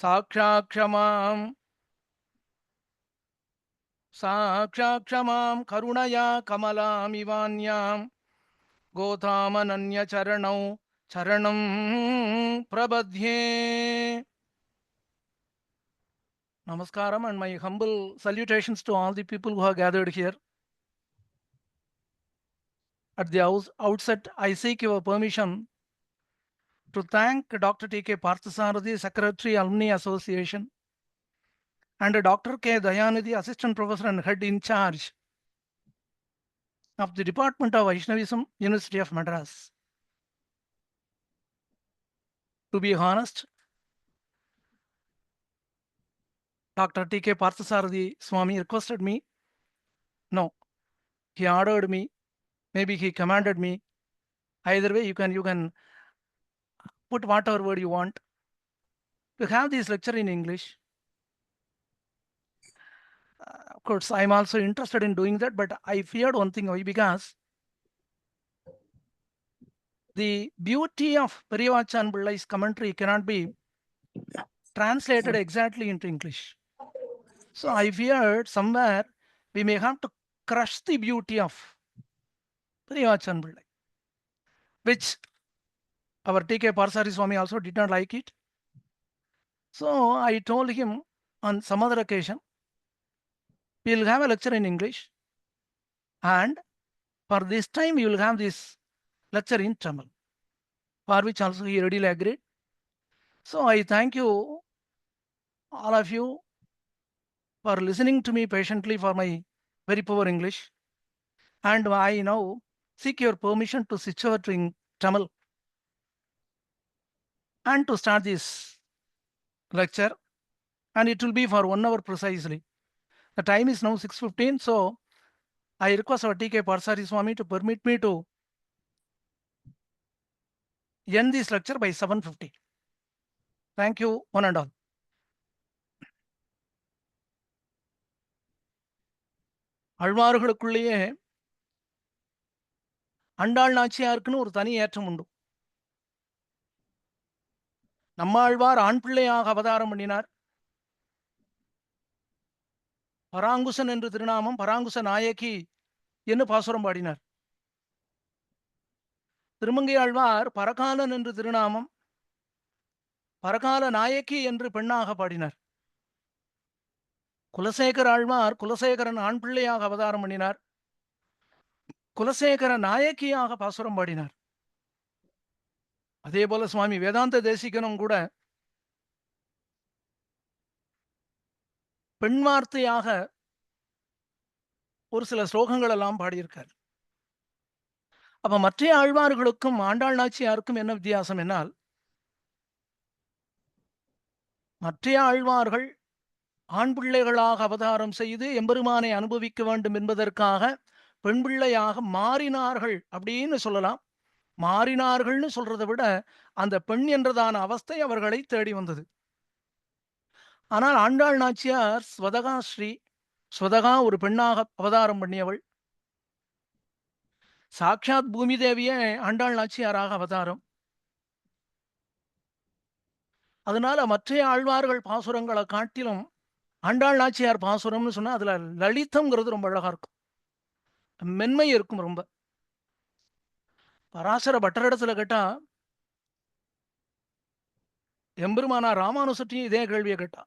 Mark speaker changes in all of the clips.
Speaker 1: சாக்ஷாக்ஷமாம் சாக்ஷாக்ஷமாம் கருணயா கமலாமிவான்யாம் கோதாமனன்ய சரணம் பிரபத்யே. Namaskaram and my humble salutations to all the people who have gathered here. At the outset, I seek your permission to thank Dr. T.K. Parthasarathi, Secretary, Alumni Association, and Dr. K. Dayanidhi, Assistant Professor and Head in Charge of the Department of Vaishnavism, University of Madras. To be honest, Dr. T.K. Parthasarathi Swami requested me. No, he ordered me. Maybe he commanded me. Either way, you can put whatever word you want to have this lecture in English. Of course, I'm also interested in doing that, but I feared one thing, because the beauty of Periyavachan Pillai's commentary cannot be translated exactly into English. So I feared somewhere we may have to crush the beauty of Periyavachan Pillai, which our T.K. Parthasarathi Swami also did not like it. So I told him on some other occasion, we'll have a lecture in English, and for this time we will have this lecture in Tamil, for which also he readily agreed. So I thank you, all of you, for listening to me patiently for my very poor English. And I now seek your permission to switch over to Tamil and to start this lecture. And it will be for 1 hour precisely. The time is now 6:15. So I request our T.K. Parthasarathi Swami to permit me to end this lecture by 7:50. Thank you, one and all. அழ்வார்களுக்குள்ளேயே Andal நாச்சியாருக்குன்னு ஒரு தனி ஏற்றம் உண்டு. நம்மாழ்வார் ஆண் பிள்ளையாக அவதாரம் பண்ணினார். பராங்குசன் என்று திருநாமம், பராங்குச நாயகி என்று பாசுரம் பாடினார். திருமங்கை ஆழ்வார் பரகாலன் என்று திருநாமம், பரகால நாயகி என்று பெண்ணாக பாடினார். குலசேகர ஆழ்வார் குலசேகரன் ஆண் பிள்ளையாக அவதாரம் பண்ணினார். குலசேகர நாயகியாக பாசுரம் பாடினார். அதே போல சுவாமி வேதாந்த தேசிகனும் கூட பெண் வார்த்தையாக ஒரு சில ஸ்லோகங்கள் எல்லாம் பாடியிருக்கார். அப்ப மற்ற ஆழ்வார்களுக்கும் ஆண்டாள் நாச்சியாருக்கும் என்ன வித்தியாசம் என்னால், மற்ற ஆழ்வார்கள் ஆண் பிள்ளைகளாக அவதாரம் செய்து எம்பெருமானை அனுபவிக்க வேண்டும் என்பதற்காக பெண் பிள்ளையாக மாறினார்கள் அப்படின்னு சொல்லலாம். மாறினார்கள்னு சொல்றதை விட அந்த பெண் என்றதான அவஸ்தை அவர்களை தேடி வந்தது. ஆனால் ஆண்டாள் நாச்சியார் ஸ்வதகா ஸ்ரீ, ஸ்வதகா ஒரு பெண்ணாக அவதாரம் பண்ணியவள். சாட்சாத் பூமி தேவியே ஆண்டாள் நாச்சியாராக அவதாரம். அதனால மற்ற ஆழ்வார்கள் பாசுரங்களை காட்டிலும் ஆண்டாள் நாச்சியார் பாசுரம்னு சொன்னா அதுல லலிதம்ங்கிறது ரொம்ப அழகா இருக்கும், மென்மை இருக்கும் ரொம்ப. பராசர பட்டரிடத்துல கேட்டா, எம்பெருமானா ராமானுசத்தையும் இதே கேள்வியை கேட்டா.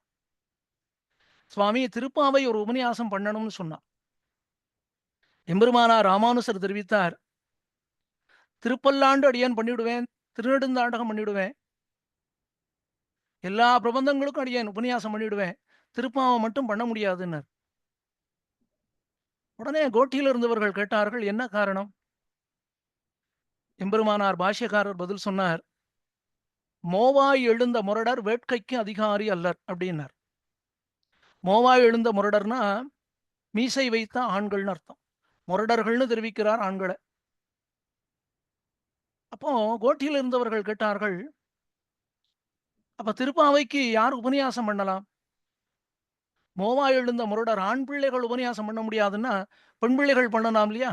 Speaker 1: சுவாமி திருப்பாவை ஒரு உபன்யாசம் பண்ணணும்னு சொன்னா. எம்பெருமானா ராமானுசர் தெரிவித்தார், திருப்பல்லாண்டு அடியேன் பண்ணிவிடுவேன், திருநெடுந்தாண்டகம் பண்ணிவிடுவேன், எல்லா பிரபந்தங்களுக்கும் அடியேன் உபன்யாசம் பண்ணிவிடுவேன், திருப்பாவை மட்டும் பண்ண முடியாதுன்னார். உடனே கோட்டியில் இருந்தவர்கள் கேட்டார்கள், என்ன காரணம்? எம்பெருமானார் பாஷ்யக்காரர் பதில் சொன்னார், மோவாய் எழுந்த முரடர் வேட்கைக்கு அதிகாரி அல்லர் அப்படின்னார். மோவாய் எழுந்த முரடர்னா மீசை வைத்த ஆண்கள்னு அர்த்தம். முரடர்கள்னு தெரிவிக்கிறார் ஆண்களை. அப்போ கோட்டியில் இருந்தவர்கள் கேட்டார்கள், அப்ப திருப்பாவைக்கு யார் உபன்யாசம் பண்ணலாம்? மோவாய் எழுந்த முரடர் ஆண் பிள்ளைகள் உபன்யாசம் பண்ண முடியாதுன்னா பெண் பிள்ளைகள் பண்ணலாம் இல்லையா?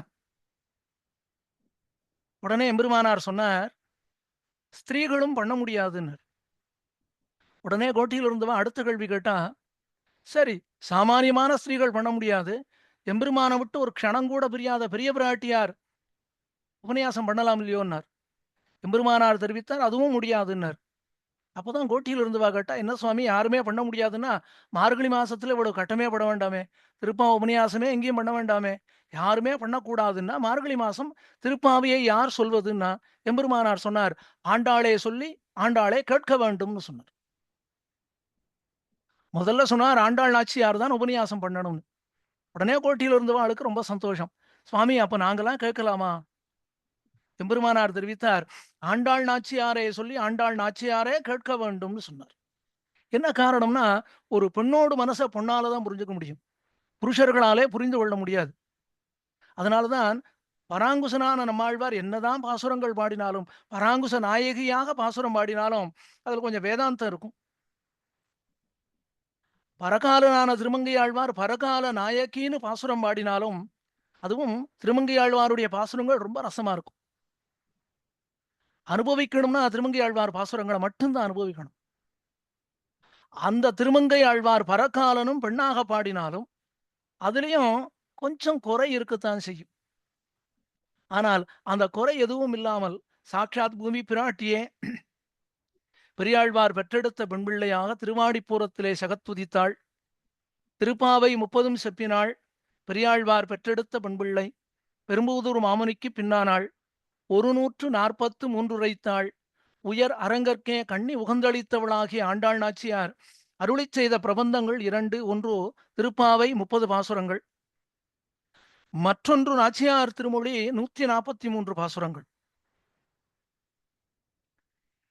Speaker 1: உடனே எம்பெருமானார் சொன்னார், ஸ்திரீகளும் பண்ண முடியாதுன்னு. உடனே கோட்டியில் இருந்தவன் அடுத்த கேள்வி கேட்டா, சரி, சாமானியமான ஸ்திரீகள் பண்ண முடியாது. எம்பெருமான விட்டு ஒரு க்ஷணம் கூட பிரியாத பெரிய பிராட்டியார் உபன்யாசம் பண்ணலாம் இல்லையோன்னார். எம்பெருமானார் தெரிவித்தார், அதுவும் முடியாதுன்னார். அப்பதான் கோட்டியில் இருந்தவா கேட்டா, என்ன சுவாமி யாருமே பண்ண முடியாதுன்னா, மார்கழி மாசத்துல இவ்வளவு கட்டமே பட வேண்டாமே, திருப்பாவ உபன்யாசமே எங்கேயும் பண்ண வேண்டாமே, யாருமே பண்ணக்கூடாதுன்னா, மார்கழி மாசம் திருப்பாவையை யார் சொல்வதுன்னா, எம்பெருமானார் சொன்னார், ஆண்டாளே சொல்லி ஆண்டாளே கேட்க வேண்டும்னு சொன்னார். முதல்ல சொன்னார் ஆண்டாள் நாச்சியார் தான் உபன்யாசம் பண்ணணும்னு. உடனே கோட்டியில் இருந்தவாளுக்கு ரொம்ப சந்தோஷம். சுவாமி அப்ப நாங்கெல்லாம் கேட்கலாமா? எம்பெருமானார் தெரிவித்தார், ஆண்டாள் நாச்சியாரே சொல்லி ஆண்டாள் நாச்சியாரே கேட்க வேண்டும்னு சொன்னார். என்ன காரணம்னா, ஒரு பெண்ணோடு மனச பொண்ணால தான் புரிஞ்சுக்க முடியும். புருஷர்களாலே புரிந்து கொள்ள முடியாது. அதனால தான் பராங்குசனான நம்மாழ்வார் என்னதான் பாசுரங்கள் பாடினாலும், பராங்குச நாயகியாக பாசுரம் பாடினாலும், அதுல கொஞ்சம் வேதாந்தம் இருக்கும். பரகாலனான திருமங்கையாழ்வார் பரகால நாயகின்னு பாசுரம் பாடினாலும், அதுவும் திருமங்கையாழ்வாருடைய பாசுரங்கள் ரொம்ப ரசமா இருக்கும். அனுபவிக்கணும்னா திருமங்கையாழ்வார் பாசுரங்களை மட்டும்தான் அனுபவிக்கணும். அந்த திருமங்கை ஆழ்வார் பரகாலனும் பெண்ணாக பாடினாலும், அதுலயும் கொஞ்சம் குறை இருக்கத்தான் செய்யும். ஆனால் அந்த குறை எதுவும் இல்லாமல் சாட்சாத் பூமி பிராட்டியே பெரியாழ்வார் பெற்றெடுத்த பெண்பிள்ளையாக திருவாடிப்பூரத்திலே சகத்துதித்தாள். திருப்பாவை 30 செப்பினாள். பெரியாழ்வார் பெற்றெடுத்த பெண்பிள்ளை பெரும்புதூர் மாமுனிக்கு பின்னானாள். 143 உரைத்தாள். உயர் அரங்கற்கே கண்ணி உகந்தளித்தவளாகிய ஆண்டாள் நாச்சியார் அருளிச் செய்த பிரபந்தங்கள் 2. 1 திருப்பாவை 30 பாசுரங்கள், மற்றொன்று நாச்சியார் திருமொழி 143 பாசுரங்கள்.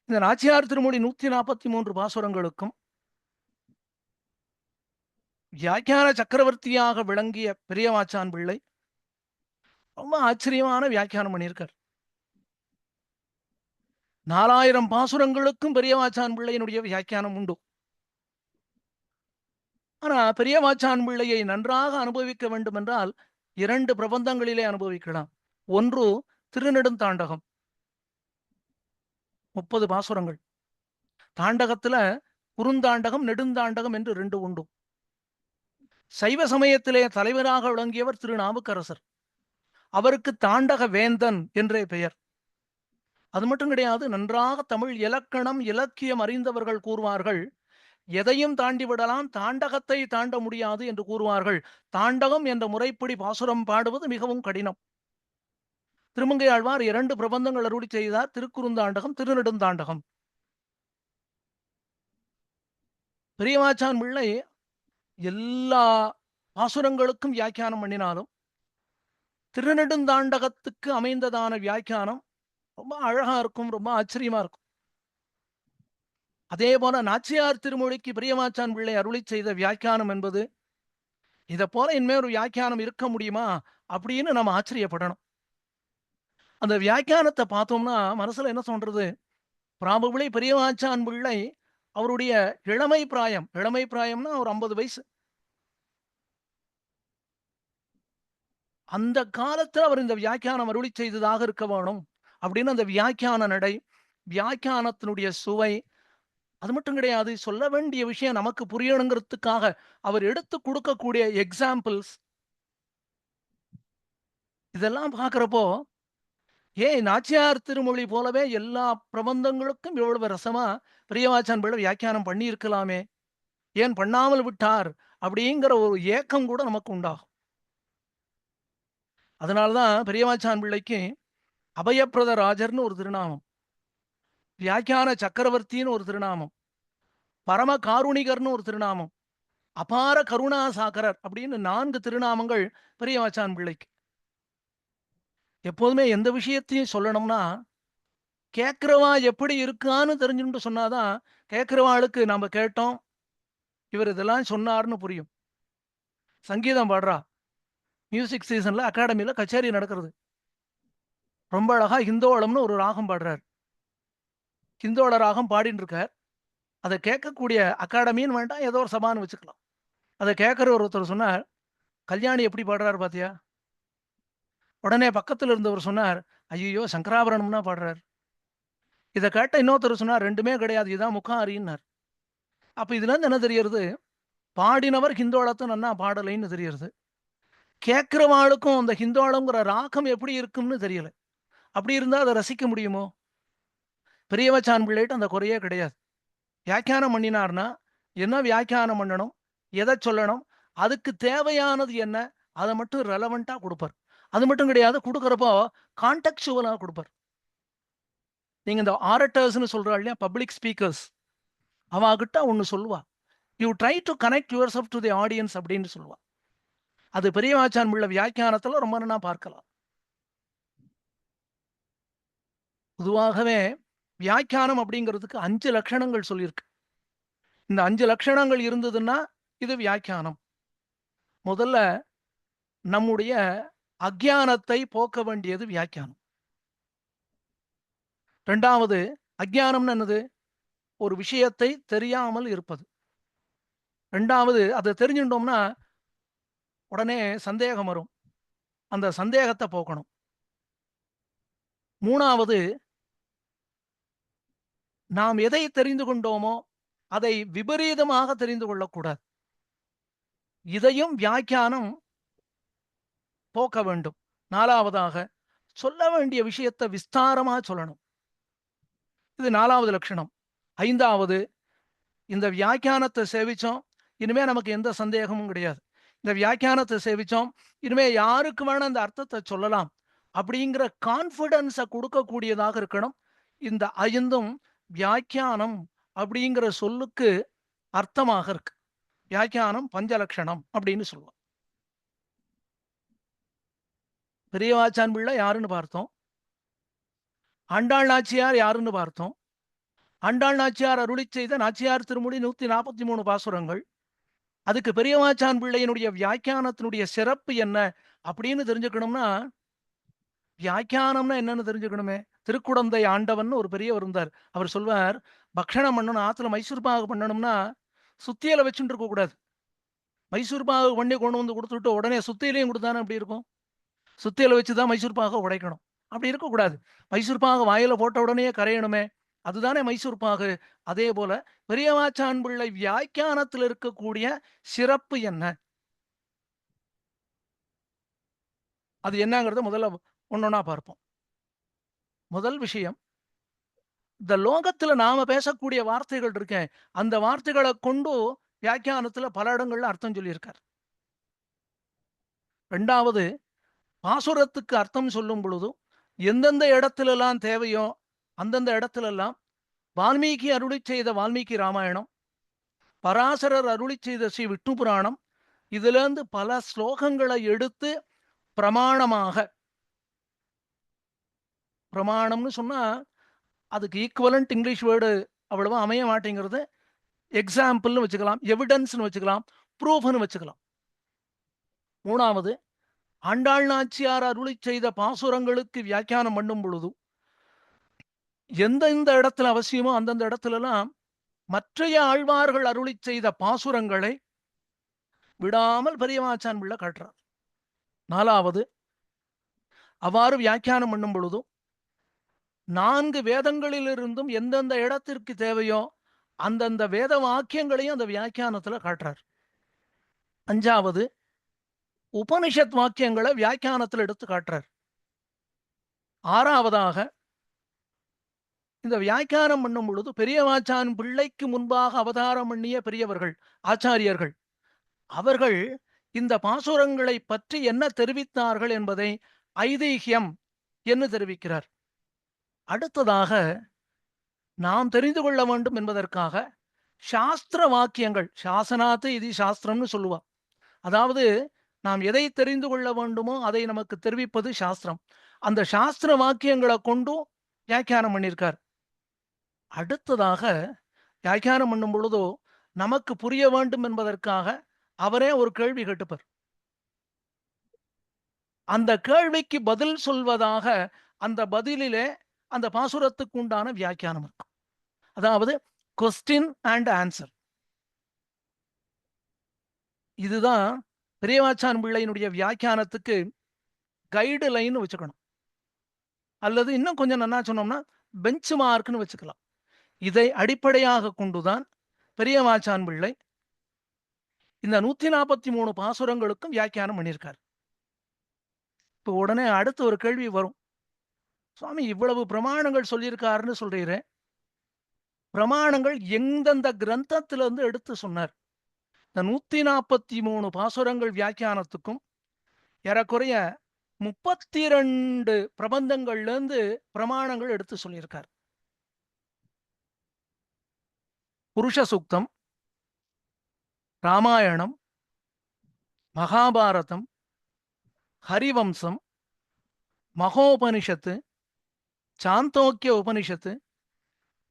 Speaker 1: இந்த நாச்சியார் திருமொழி 143 பாசுரங்களுக்கும் வியாக்கியான சக்கரவர்த்தியாக விளங்கிய பெரியவாச்சான் பிள்ளை ரொம்ப ஆச்சரியமான வியாக்கியானம் பண்ணியிருக்கார். 4000 பாசுரங்களுக்கும் பெரியவாச்சான் பிள்ளையினுடைய வியாக்கியானம் உண்டு. ஆனா பெரியவாச்சான் பிள்ளையை நன்றாக அனுபவிக்க வேண்டும் என்றால் 2 பிரபந்தங்களிலே அனுபவிக்கலாம். ஒன்று திருநெடுந்தாண்டகம், 30 பாசுரங்கள். தாண்டகத்துல குறுந்தாண்டகம் நெடுந்தாண்டகம் என்று 2 உண்டு. சைவ சமயத்திலே தலைவராக விளங்கியவர் திருநாவுக்கரசர். அவருக்கு தாண்டக வேந்தன் என்றே பெயர். அது மட்டும் கிடையாது, நன்றாக தமிழ் இலக்கணம் இலக்கியம் அறிந்தவர்கள் கூறுவார்கள், எதையும் தாண்டி விடலாம், தாண்டகத்தை தாண்ட முடியாது என்று கூறுவார்கள். தாண்டகம் என்ற முறைப்படி பாசுரம் பாடுவது மிகவும் கடினம். திருமங்கை ஆழ்வார் 2 பிரபந்தங்கள் அருளி செய்தார், திருக்குறுந்தாண்டகம் திருநெடுந்தாண்டகம். பெரியவாச்சான் பிள்ளை எல்லா பாசுரங்களுக்கும் வியாக்கியானம் பண்ணினாலும் திருநெடுந்தாண்டகத்துக்கு அமைந்ததான வியாக்கியானம் ரொம்ப அழகா இருக்கும், ரொம்ப ஆச்சரியமா இருக்கும். அதே போல நாச்சியார் திருமொழிக்கு பெரியவாச்சான் பிள்ளை அருளி செய்த வியாக்கியானம் என்பது, இதை போல இனிமே ஒரு வியாக்கியானம் இருக்க முடியுமா அப்படின்னு நம்ம ஆச்சரியப்படணும். அந்த வியாக்கியானத்தை பார்த்தோம்னா மனசுல என்ன தோன்றது, ப்ராபபிளி பெரியவாச்சான் பிள்ளை அவருடைய இளமை பிராயம்னா ஒரு 50 வயசு, அந்த காலத்துல அவர் இந்த வியாக்கியானம் அருளி செய்ததாக இருக்க வேணும் அப்படின்னு அந்த வியாக்கியான நடை, வியாக்கியானத்தினுடைய சுவை, அது மட்டும் கிடையாது, சொல்ல வேண்டிய விஷயம் நமக்கு புரியணுங்கிறதுக்காக அவர் எடுத்து கொடுக்கக்கூடிய எக்ஸாம்பிள்ஸ், இதெல்லாம் பார்க்கிறப்போ நாச்சியார் திருமொழி போலவே எல்லா பிரபந்தங்களுக்கும் இவ்வளவு ரசமா பெரியவாச்சான் பிள்ளை வியாக்கியானம் பண்ணி இருக்கலாமே, ஏன் பண்ணாமல் விட்டார் அப்படிங்கிற ஒரு ஏக்கம் கூட நமக்கு உண்டாகும். அதனாலதான் பெரியவாச்சான் பிள்ளைக்கு அபயப்பிரத ராஜர்னு ஒரு திருநாமம், வியாக்கியான சக்கரவர்த்தின்னு ஒரு திருநாமம், பரம காருணிகர்னு ஒரு திருநாமம், அபார கருணாசாகரர் அப்படின்னு 4 திருநாமங்கள் பெரியவாச்சான் பிள்ளைக்கு. எப்போதுமே எந்த விஷயத்தையும் சொல்லணும்னா கேட்கிறவா எப்படி இருக்கான்னு தெரிஞ்சுட்டு சொன்னாதான் கேட்கிறவாளுக்கு நம்ம கேட்டோம் இவர் இதெல்லாம் சொன்னார்னு புரியும். சங்கீதம் பாடுறா, மியூசிக் சீசன்ல அகாடமியில கச்சேரி நடக்கிறது, ரொம்ப அழகா ஹிந்தோளம்னு ஒரு ராகம் பாடுறார், ஹிந்தோள ராகம் பாடின்னு இருக்கார். அதை கேட்கக்கூடிய அகாடமின்னு வேண்டாம், ஏதோ ஒரு சபான்னு வச்சுக்கலாம். அதை கேட்கிற ஒருத்தர் சொன்னார், கல்யாணி எப்படி பாடுறாரு பாத்தியா? உடனே பக்கத்துல இருந்தவர் சொன்னார், ஐயோ சங்கராபரணம்னா பாடுறார். இதை கேட்ட இன்னொருத்தர் சொன்னார், ரெண்டுமே கிடையாது, இதான் முக்காரின்னார். அப்ப இதுல இருந்து என்ன தெரியறது? பாடினவர் ஹிந்தோளத்தை நன்னா பாடலைன்னு தெரியறது. கேட்கிறவாளுக்கும் அந்த ஹிந்தோளம்ங்கிற ராகம் எப்படி இருக்கும்னு தெரியல. அப்படி இருந்தா அதை ரசிக்க முடியுமோ? பெரியவச்சான் பிள்ளைகிட்ட அந்த குறையே கிடையாது. வியாக்கியானம் பண்ணினார்னா என்ன வியாக்கியானம் பண்ணணும், எதை சொல்லணும், அதுக்கு தேவையானது என்ன, அதை மட்டும் ரெலவெண்டா கொடுப்பார். அது மட்டும் கிடையாது, கொடுக்கறப்போ கான்டெக்சுவலா கொடுப்பார். நீங்க இந்த ஆரட்டர்ஸ்னு சொல்றா இல்லையா, பப்ளிக் ஸ்பீக்கர்ஸ், அவகிட்ட ஒன்னு சொல்லுவா, you try to connect your self to the audience அப்படின்னு சொல்லுவா. அது பெரியவாச்சான் பிள்ளை வியாக்கியானத்துல ரொம்ப நல்லா பார்க்கலாம். பொதுவாகவே வியாக்கியானம் அப்படிங்கிறதுக்கு 5 லட்சணங்கள் சொல்லியிருக்கு. இந்த 5 லட்சணங்கள் இருந்ததுன்னா இது வியாக்கியானம். முதல்ல நம்முடைய அஜ்ஞானத்தை போக்க வேண்டியது வியாக்கியானம். இரண்டாவது, அஜ்ஞானம்னு என்னது? ஒரு விஷயத்தை தெரியாமல் இருப்பது. இரண்டாவது, அதை தெரிஞ்சுட்டோம்னா உடனே சந்தேகம் வரும். அந்த சந்தேகத்தை போக்கணும். மூணாவது, நாம் எதை தெரிந்து கொண்டோமோ அதை விபரீதமாக தெரிந்து கொள்ளக்கூடாது. இதையும் வியாக்கியானம் போக்க வேண்டும். நாலாவதாக, சொல்ல வேண்டிய விஷயத்தை விஸ்தாரமா சொல்லணும். இது 4வது லட்சணம். 5வது, இந்த வியாக்கியானத்தை சேவிச்சோம், இனிமே நமக்கு எந்த சந்தேகமும் கிடையாது. இந்த வியாக்கியானத்தை சேவிச்சோம், இனிமே யாருக்கு வேணா இந்த அர்த்தத்தை சொல்லலாம் அப்படிங்கிற கான்ஃபிடன்ஸை கொடுக்கக்கூடியதாக இருக்கணும். இந்த 5ம் வியாக்கியானம் அப்படிங்கிற சொல்லுக்கு அர்த்தமாக இருக்கு. வியாக்கியானம் பஞ்சலட்சணம் அப்படின்னு சொல்லுவோம். பெரியவாச்சான் பிள்ளை யாருன்னு பார்த்தோம். ஆண்டாள் நாச்சியார் யாருன்னு பார்த்தோம். ஆண்டாள் நாச்சியார் அருளி செய்த நாச்சியார் திருமொழி 143 பாசுரங்கள். அதுக்கு பெரியவாச்சான் பிள்ளையினுடைய வியாக்கியானத்தினுடைய சிறப்பு என்ன அப்படின்னு தெரிஞ்சுக்கணும்னா, வியாக்கியானம்னா என்னன்னு தெரிஞ்சுக்கணுமே. திருக்குடந்தை ஆண்டவன் ஒரு பெரியவர் இருந்தார். அவர் சொல்வார், பக்ஷணம் பண்ணணும், ஆத்துல மைசூர் பாகு பண்ணணும்னா சுத்தியில வச்சுட்டு இருக்க கூடாது. மைசூர் பாகு பண்ணி கொண்டு வந்து கொடுத்துட்டு உடனே சுத்தியிலையும் கொடுத்தானே அப்படி இருக்கும். சுத்தியில வச்சுதான் மைசூர் பாகை உடைக்கணும். அப்படி இருக்கக்கூடாது. மைசூர் பாகு வாயில போட்ட உடனே கரையணுமே, அதுதானே மைசூர் பாகு. அதே போல பெரியவாச்சான் பிள்ளை வியாக்கியானத்தில் இருக்கக்கூடிய சிறப்பு என்ன, அது என்னங்கிறத முதல்ல ஒன்னொன்னா பார்ப்போம். முதல் விஷயம், இந்த லோகத்துல நாம பேசக்கூடிய வார்த்தைகள் இருக்கேன், அந்த வார்த்தைகளை கொண்டு வியாக்கியானத்துல பல இடங்கள்ல அர்த்தம் சொல்லியிருக்கார். ரெண்டாவது, பாசுரத்துக்கு அர்த்தம் சொல்லும் பொழுதும் எந்தெந்த இடத்துல எல்லாம் தேவையோ அந்தந்த இடத்துல எல்லாம் வால்மீகி அருளி செய்த வால்மீகி ராமாயணம், பராசரர் அருளி செய்த ஸ்ரீ விஷ்ணு புராணம், இதுல இருந்து பல ஸ்லோகங்களை எடுத்து பிரமாணமாக, பிரமாணம்னு சொன்னா அதுக்கு ஈக்குவலண்ட் இங்கிலீஷ் வேர்டு அவ்வளவா அமைய மாட்டேங்கிறது. எக்ஸாம்பிள்னு வச்சுக்கலாம், எவிடன்ஸ்னு வச்சுக்கலாம், ப்ரூஃப்னு வச்சுக்கலாம். மூணாவது, ஆண்டாள் நாச்சியார் அருளி செய்த பாசுரங்களுக்கு வியாக்கியானம் பண்ணும் பொழுது எந்தெந்த இடத்துல அவசியமோ அந்தந்த இடத்துல எல்லாம் மற்றைய ஆழ்வார்கள் அருளி செய்த பாசுரங்களை விடாமல் பெரியவாச்சான் பிள்ளை காட்டுறார். நாலாவது, அவ்வாறு வியாக்கியானம் பண்ணும் பொழுதும் 4 வேதங்களிலிருந்தும் எந்தெந்த இடத்திற்கு தேவையோ அந்தந்த வேத வாக்கியங்களையும் அந்த வியாக்கியானத்துல காட்டுறார். அஞ்சாவது, உபனிஷத் வாக்கியங்களை வியாக்கியானத்தில் எடுத்து காட்டுறார். ஆறாவதாக, இந்த வியாக்கியானம் பண்ணும் பொழுது பெரியவாச்சான் பிள்ளைக்கு முன்பாக அவதாரம் பண்ணிய பெரியவர்கள், ஆச்சாரியர்கள், அவர்கள் இந்த பாசுரங்களை பற்றி என்ன தெரிவித்தார்கள் என்பதை ஐதீகியம் என்று தெரிவிக்கிறார். அடுத்ததாக, நாம் தெரிந்து கொள்ள வேண்டும் என்பதற்காக சாஸ்திர வாக்கியங்கள், சாசனாத்து இது சாஸ்திரம்னு சொல்லுவா. அதாவது நாம் எதை தெரிந்து கொள்ள வேண்டுமோ அதை நமக்கு தெரிவிப்பது சாஸ்திரம். அந்த சாஸ்திர வாக்கியங்களை கொண்டு வியாக்கியானம் பண்ணியிருக்கார். அடுத்ததாக, வியாக்கியானம் பண்ணும் பொழுதோ நமக்கு புரிய வேண்டும் என்பதற்காக அவரே ஒரு கேள்வி கேட்டுப்பார். அந்த கேள்விக்கு பதில் சொல்வதாக அந்த பதிலிலே அந்த பாசுரத்துக்கு உண்டான வியாக்கியானம் இருக்கும். அதாவது கொஸ்டின் அண்ட் ஆன்சர். இதுதான் பெரியவாச்சான் பிள்ளையினுடைய வியாக்கியானத்துக்கு கைடு லைன் வச்சுக்கணும். அல்லது இன்னும் கொஞ்சம் நல்லா சொன்னோம்னா பெஞ்ச் மார்க்னு வச்சுக்கலாம். இதை அடிப்படையாக கொண்டுதான் பெரியவாச்சான் பிள்ளை இந்த 143 பாசுரங்களுக்கும் வியாக்கியானம் பண்ணியிருக்கார். இப்போ உடனே அடுத்து ஒரு கேள்வி வரும், சுவாமி இவ்வளவு பிரமாணங்கள் சொல்லியிருக்காருன்னு சொல்றீரே, பிரமாணங்கள் எந்தெந்த கிரந்தத்திலிருந்து எடுத்து சொன்னார்? இந்த 143 பாசுரங்கள் வியாக்கியானத்துக்கும் ஏறக்குறைய 32 பிரபந்தங்கள்ல இருந்து பிரமாணங்கள் எடுத்து சொல்லியிருக்கார். புருஷ சூக்தம், ராமாயணம், மகாபாரதம், ஹரிவம்சம், மகோபனிஷத்து, சாந்தோக்கிய உபனிஷத்து,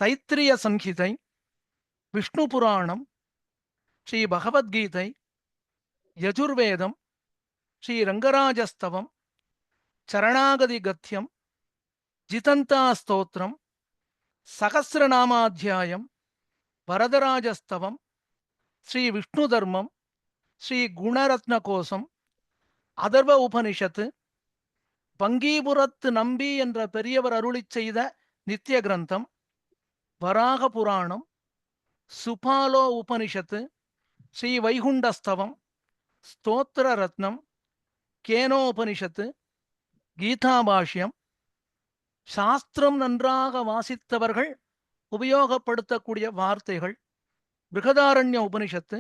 Speaker 1: தைத்திரிய சம்ஹிதை, விஷ்ணு புராணம், ஸ்ரீ பகவத்கீதை, யஜுர்வேதம், ஸ்ரீ ரங்கராஜஸ்தவம், சரணாகதி கத்தியம், ஜிதந்தா ஸ்தோத்திரம், சகசிரநாமாத்தியாயம், வரதராஜஸ்தவம், ஸ்ரீ விஷ்ணு தர்மம், ஸ்ரீ குணரத்ன கோசம், அதர்வ உபனிஷத்து, பங்கீபுரத்து நம்பி என்ற பெரியவர் அருளி செய்த நித்திய கிரந்தம், வராக புராணம், சுபாலோ உபனிஷத்து, ஸ்ரீ வைகுண்டஸ்தவம், ஸ்தோத்திர ரத்னம், கேனோபனிஷத்து, கீதாபாஷ்யம், சாஸ்திரம் நன்றாக வாசித்தவர்கள் உபயோகப்படுத்தக்கூடிய வார்த்தைகள், பிருகதாரண்ய உபனிஷத்து,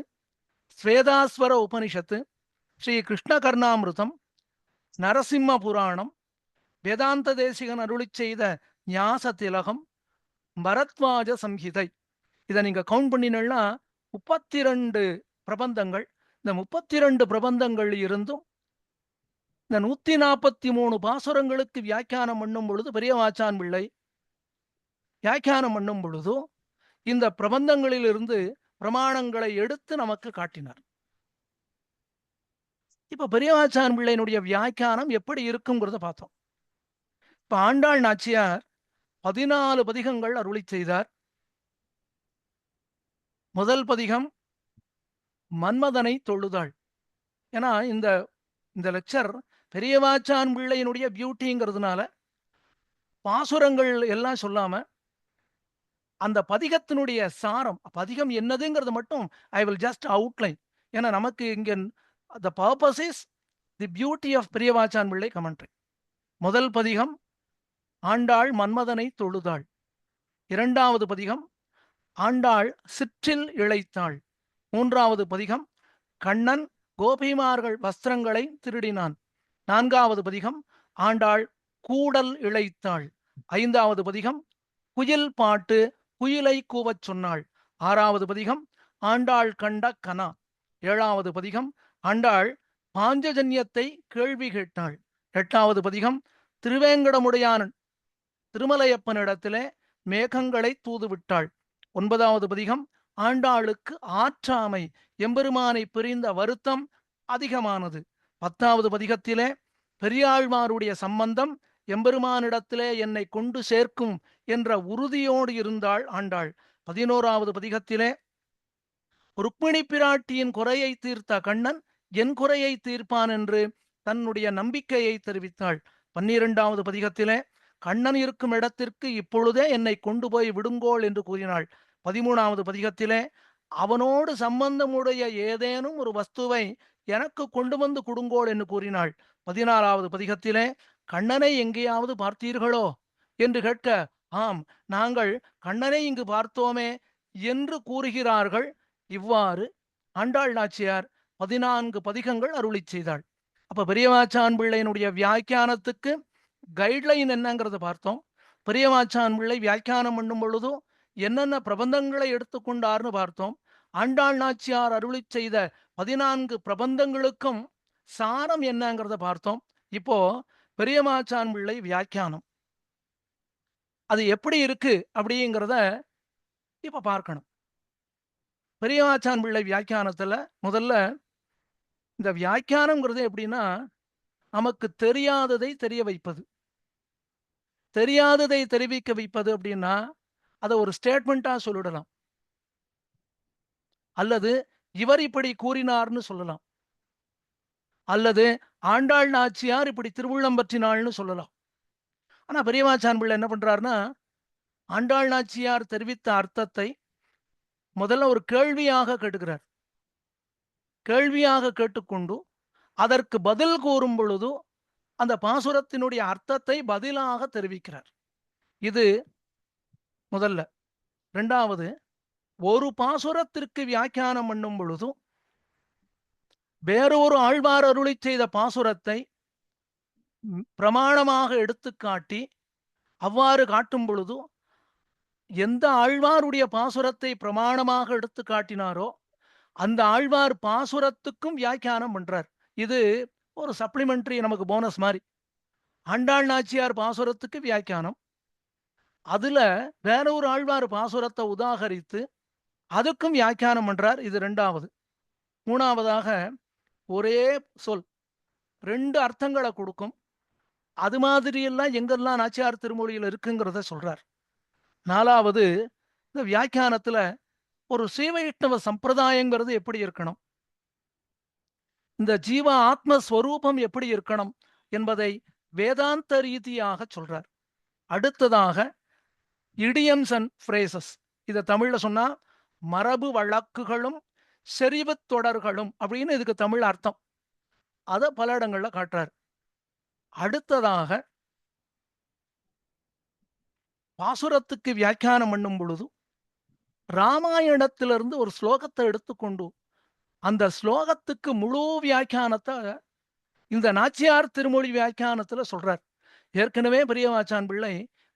Speaker 1: ஸ்வேதாஸ்வர உபனிஷத்து, ஸ்ரீ கிருஷ்ண கர்ணாமிருதம், நரசிம்ம புராணம், வேதாந்த தேசிகன் அருளி செய்த ஞாச திலகம், பரத்வாஜ சம்ஹிதை. இதை நீங்க கவுண்ட் பண்ணினா 32 பிரபந்தங்கள். இந்த 32 பிரபந்தங்கள் இருந்தும் இந்த 143 பாசுரங்களுக்கு வியாக்கியானம் பண்ணும் பொழுது பெரியவாச்சான் பிள்ளை வியாக்கியானம் பண்ணும் பொழுது இந்த பிரபந்தங்களில் இருந்து பிரமாணங்களை எடுத்து நமக்கு காட்டினார். இப்ப பெரியவாச்சான் பிள்ளையினுடைய வியாக்கியானம் எப்படி இருக்குங்கிறத பார்த்தோம். இப்ப ஆண்டாள் நாச்சியார் 14 பதிகங்கள் அருளி செய்தார். முதல் பதிகம் மன்மதனை தொழுதாள். ஏன்னா இந்த இந்த லெக்சர் பெரியவாச்சான் பிள்ளையினுடைய பியூட்டிங்கிறதுனால பாசுரங்கள் எல்லாம் சொல்லாம அந்த பதிகத்தினுடைய சாரம், பதிகம் என்னதுங்கிறது மட்டும் ஐ வில் ஜஸ்ட் அவுட்லைன். ஏன்னா நமக்கு இங்க the purpose is the beauty of Periyavachan பிள்ளை கமெண்ட்ரி. முதல் பதிகம் ஆண்டாள் மன்மதனை தொழுதாள். இரண்டாவது பதிகம் ஆண்டாள் சிற்றில் இழைத்தாள். மூன்றாவது பதிகம் கண்ணன் கோபிமார்கள் வஸ்திரங்களை திருடினான். நான்காவது பதிகம் ஆண்டாள் கூடல் இழைத்தாள். ஐந்தாவது பதிகம் குயில் பாட்டு குயிலை கூவச் சொன்னாள். ஆறாவது பதிகம் ஆண்டாள் கண்ட கனா. ஏழாவது பதிகம் ஆண்டாள் பாஞ்சஜன்யத்தை கேள்வி கேட்டாள். எட்டாவது பதிகம் திருவேங்கடமுடையான் திருமலையப்பனிடத்திலே மேகங்களை தூதுவிட்டாள். ஒன்பதாவது பதிகம் ஆண்டாளுக்கு ஆற்றாமை, எம்பெருமானை பிரிந்த வருத்தம் அதிகமானது. 10வது பதிகத்திலே பெரியாழ்வாருடைய சம்பந்தம் எம்பெருமானிடத்திலே என்னை கொண்டு சேர்க்கும் என்ற உறுதியோடு இருந்தாள் ஆண்டாள். 11வது பதிகத்திலே ருக்மிணி பிராட்டியின் குறையை தீர்த்த கண்ணன் என் குறையை தீர்ப்பான் என்று தன்னுடைய நம்பிக்கையை தெரிவித்தாள். 12வது பதிகத்திலே கண்ணன் இருக்கும் இடத்திற்கு இப்பொழுதே என்னை கொண்டு போய் விடுங்கோள் என்று கூறினாள். 13வது பதிகத்திலே அவனோடு சம்பந்தமுடைய ஏதேனும் ஒரு வஸ்துவை எனக்கு கொண்டு வந்து கொடுங்கோள் என்று கூறினாள். 14வது பதிகத்திலே கண்ணனை எங்கேயாவது பார்த்தீர்களோ என்று கேட்க, ஆம், நாங்கள் கண்ணனை இங்கு பார்த்தோமே என்று கூறுகிறார்கள். இவ்வாறு ஆண்டாள் நாச்சியார் 14 பதிகங்கள் அருளி செய்தாள். அப்ப பெரியவாச்சான் பிள்ளையினுடைய வியாக்கியானத்துக்கு கைட்லைன் என்னங்கிறத பார்த்தோம். பெரியவாச்சான் பிள்ளை வியாக்கியானம் பண்ணும் பொழுது என்னென்ன பிரபந்தங்களை எடுத்துக்கொண்டார்னு பார்த்தோம். ஆண்டாள் நாச்சியார் அருளி செய்த 14 பிரபந்தங்களுக்கும் சாரம் என்னங்கிறத பார்த்தோம். இப்போ பெரியவாச்சான் பிள்ளை வியாக்கியானம் அது எப்படி இருக்கு அப்படிங்கிறத இப்ப பார்க்கணும். பெரியவாச்சான் பிள்ளை வியாக்கியானத்துல முதல்ல இந்த வியாக்கியானம்ங்கிறது எப்படின்னா, நமக்கு தெரியாததை தெரிய வைப்பது. தெரியாததை தெரிவிக்க வைப்பது அப்படின்னா அதை ஒரு ஸ்டேட்மெண்டா சொல்லிடலாம், அல்லது இவர் இப்படி கூறினார்னு சொல்லலாம், அல்லது ஆண்டாள் நாச்சியார் இப்படி திருவுள்ளம் பற்றினாள்னு சொல்லலாம். ஆனா பெரியவாச்சான் பிள்ளை என்ன பண்றாருன்னா, ஆண்டாள் நாச்சியார் தெரிவித்த அர்த்தத்தை முதல்ல ஒரு கேள்வியாக கேட்டுக்கிறார். கேள்வியாக கேட்டுக்கொண்டு அதற்கு பதில் கூறும் பொழுது அந்த பாசுரத்தினுடைய அர்த்தத்தை பதிலாக தெரிவிக்கிறார். இது முதல்ல. 2வது, ஒரு பாசுரத்திற்கு வியாக்கியானம் பண்ணும் பொழுதும் வேறொரு ஆழ்வார் அருளிச் செய்த பாசுரத்தை பிரமாணமாக எடுத்துக்காட்டி அவ்வாறு காட்டும் பொழுது எந்த ஆழ்வாருடைய பாசுரத்தை பிரமாணமாக எடுத்து காட்டினாரோ அந்த ஆழ்வார் பாசுரத்துக்கும் வியாக்கியானம் பண்றார். இது ஒரு சப்ளிமெண்டரி நமக்கு போனஸ் மாதிரி. ஆண்டாள் நாச்சியார் பாசுரத்துக்கு வியாக்கியானம், அதுல வேற ஒரு ஆழ்வார் பாசுரத்தை உதாகரித்து அதுக்கும் வியாக்கியானம் பண்றார். இது 2வது. 3வதாக ஒரே சொல் 2 அர்த்தங்களை கொடுக்கும். அது மாதிரியெல்லாம் எங்கெல்லாம் நாச்சியார் திருமொழியில் இருக்குங்கிறத சொல்றார். 4வது, இந்த வியாக்கியானத்துல ஒரு சீவைஷ்ணவ சம்பிரதாயங்கிறது எப்படி இருக்கணும், இந்த ஜீவ ஆத்மஸ்வரூபம் எப்படி இருக்கணும் என்பதை வேதாந்த ரீதியாக சொல்றார். அடுத்ததாக இடியம்ஸ் அண்ட் ஃப்ரேசஸ், இதை தமிழ்ல சொன்னா மரபு வழக்குகளும் செறிவு தொடர்களும் அப்படின்னு இதுக்கு தமிழ் அர்த்தம். அதை பல இடங்கள்ல காட்டுறார். அடுத்ததாக பாசுரத்துக்கு வியாக்கியானம் பண்ணும் பொழுது ராமாயணத்திலிருந்து ஒரு ஸ்லோகத்தை எடுத்துக்கொண்டு அந்த ஸ்லோகத்துக்கு முழு வியாக்கியானத்தை இந்த நாச்சியார் திருமொழி வியாக்கியானத்துல சொல்றார். ஏற்கனவே பெரியவாச்சான் பிள்ளை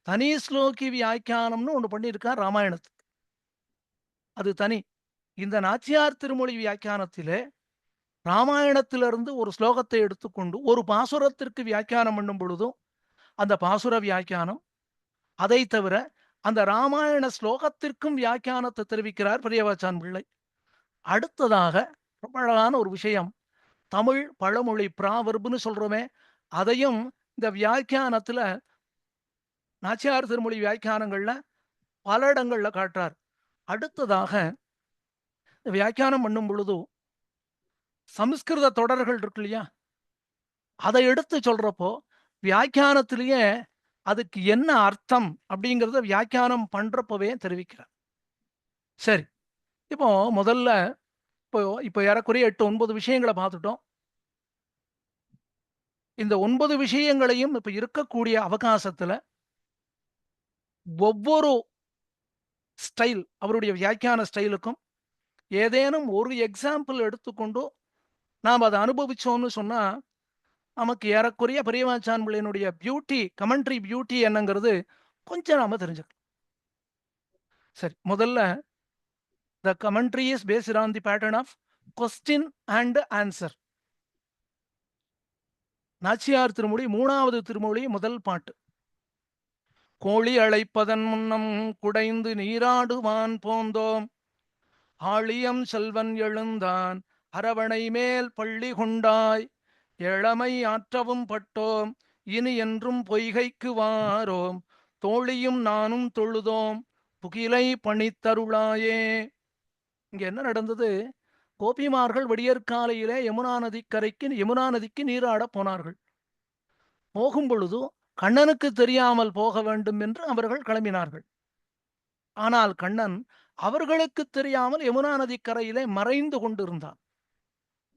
Speaker 1: தனி ஸ்லோகி வியாக்கியானம்னு ஒண்ணு பண்ணியிருக்கார் ராமாயணத்துக்கு, அது தனி. இந்த நாச்சியார் திருமொழி வியாக்கியானத்திலே ராமாயணத்திலிருந்து ஒரு ஸ்லோகத்தை எடுத்துக்கொண்டு ஒரு பாசுரத்திற்கு வியாக்கியானம் பண்ணும் பொழுதும் அந்த பாசுர வியாக்கியானம், அதை தவிர அந்த ராமாயண ஸ்லோகத்திற்கும் வியாக்கியானத்தை தெரிவிக்கிறார் பெரியவாச்சான் பிள்ளை. அடுத்ததாக ரொம்ப அழகான ஒரு விஷயம், தமிழ் பழமொழி பிராவர்புன்னு சொல்றோமே, அதையும் இந்த வியாக்கியானத்துல நாச்சியார் திருமொழி வியாக்கியானங்கள்ல பல இடங்கள்ல காட்டுறார். அடுத்ததாக வியாக்கியானம் பண்ணும் பொழுது சமஸ்கிருத தொடர்கள் இருக்கு இல்லையா, அதை எடுத்து சொல்றப்போ வியாக்கியானத்திலேயே அதுக்கு என்ன அர்த்தம் அப்படிங்கிறத வியாக்கியானம் பண்றப்பவே தெரிவிக்கிறார். சரி, இப்போ முதல்ல இப்போ ஏறக்குறைய 8-9 விஷயங்களை பார்த்துட்டோம். இந்த 9 விஷயங்களையும் இப்ப இருக்கக்கூடிய அவகாசத்துல ஒவ்வொரு ஸ்டைல், அவருடைய வியாக்கியான ஸ்டைலுக்கும் ஏதேனும் ஒரு எக்ஸாம்பிள் எடுத்துக்கொண்டு நாம் அதை அனுபவிச்சோம்னு சொன்னா நமக்கு ஏறக்குறைய பெரியவாச்சான் பிள்ளையினுடைய பியூட்டி, கமெண்ட்ரி பியூட்டி என்னங்கிறது கொஞ்சம் நாம தெரிஞ்சுக்கலாம். சரி, முதல்ல the commentary is based on the pattern of question and answer. Nachiyar திருமொழி 3வது திருமொழி முதல் பாட்டு. கோழி அழைப்பதன் முன்னம் குடைந்து நீராடுவான் போந்தோம், ஆழியம் செல்வன் எழுந்தான் அரவணை மேல் பள்ளி கொண்டாய், எழமை ஆற்றவும் பட்டோம் இனி என்றும் பொய்கைக்கு வாரோம், தோழியும் நானும் தொழுதோம் புகிலை பணித்தருளாயே. இங்க என்ன நடந்தது? கோபிமார்கள் விடியற்காலையிலே யமுனா நதிக்கு நீராட போனார்கள். போகும் பொழுது கண்ணனுக்கு தெரியாமல் போக வேண்டும் என்று அவர்கள் கிளம்பினார்கள். ஆனால் கண்ணன் அவர்களுக்கு தெரியாமல் யமுனா நதிக்கரையிலே மறைந்து கொண்டிருந்தான்.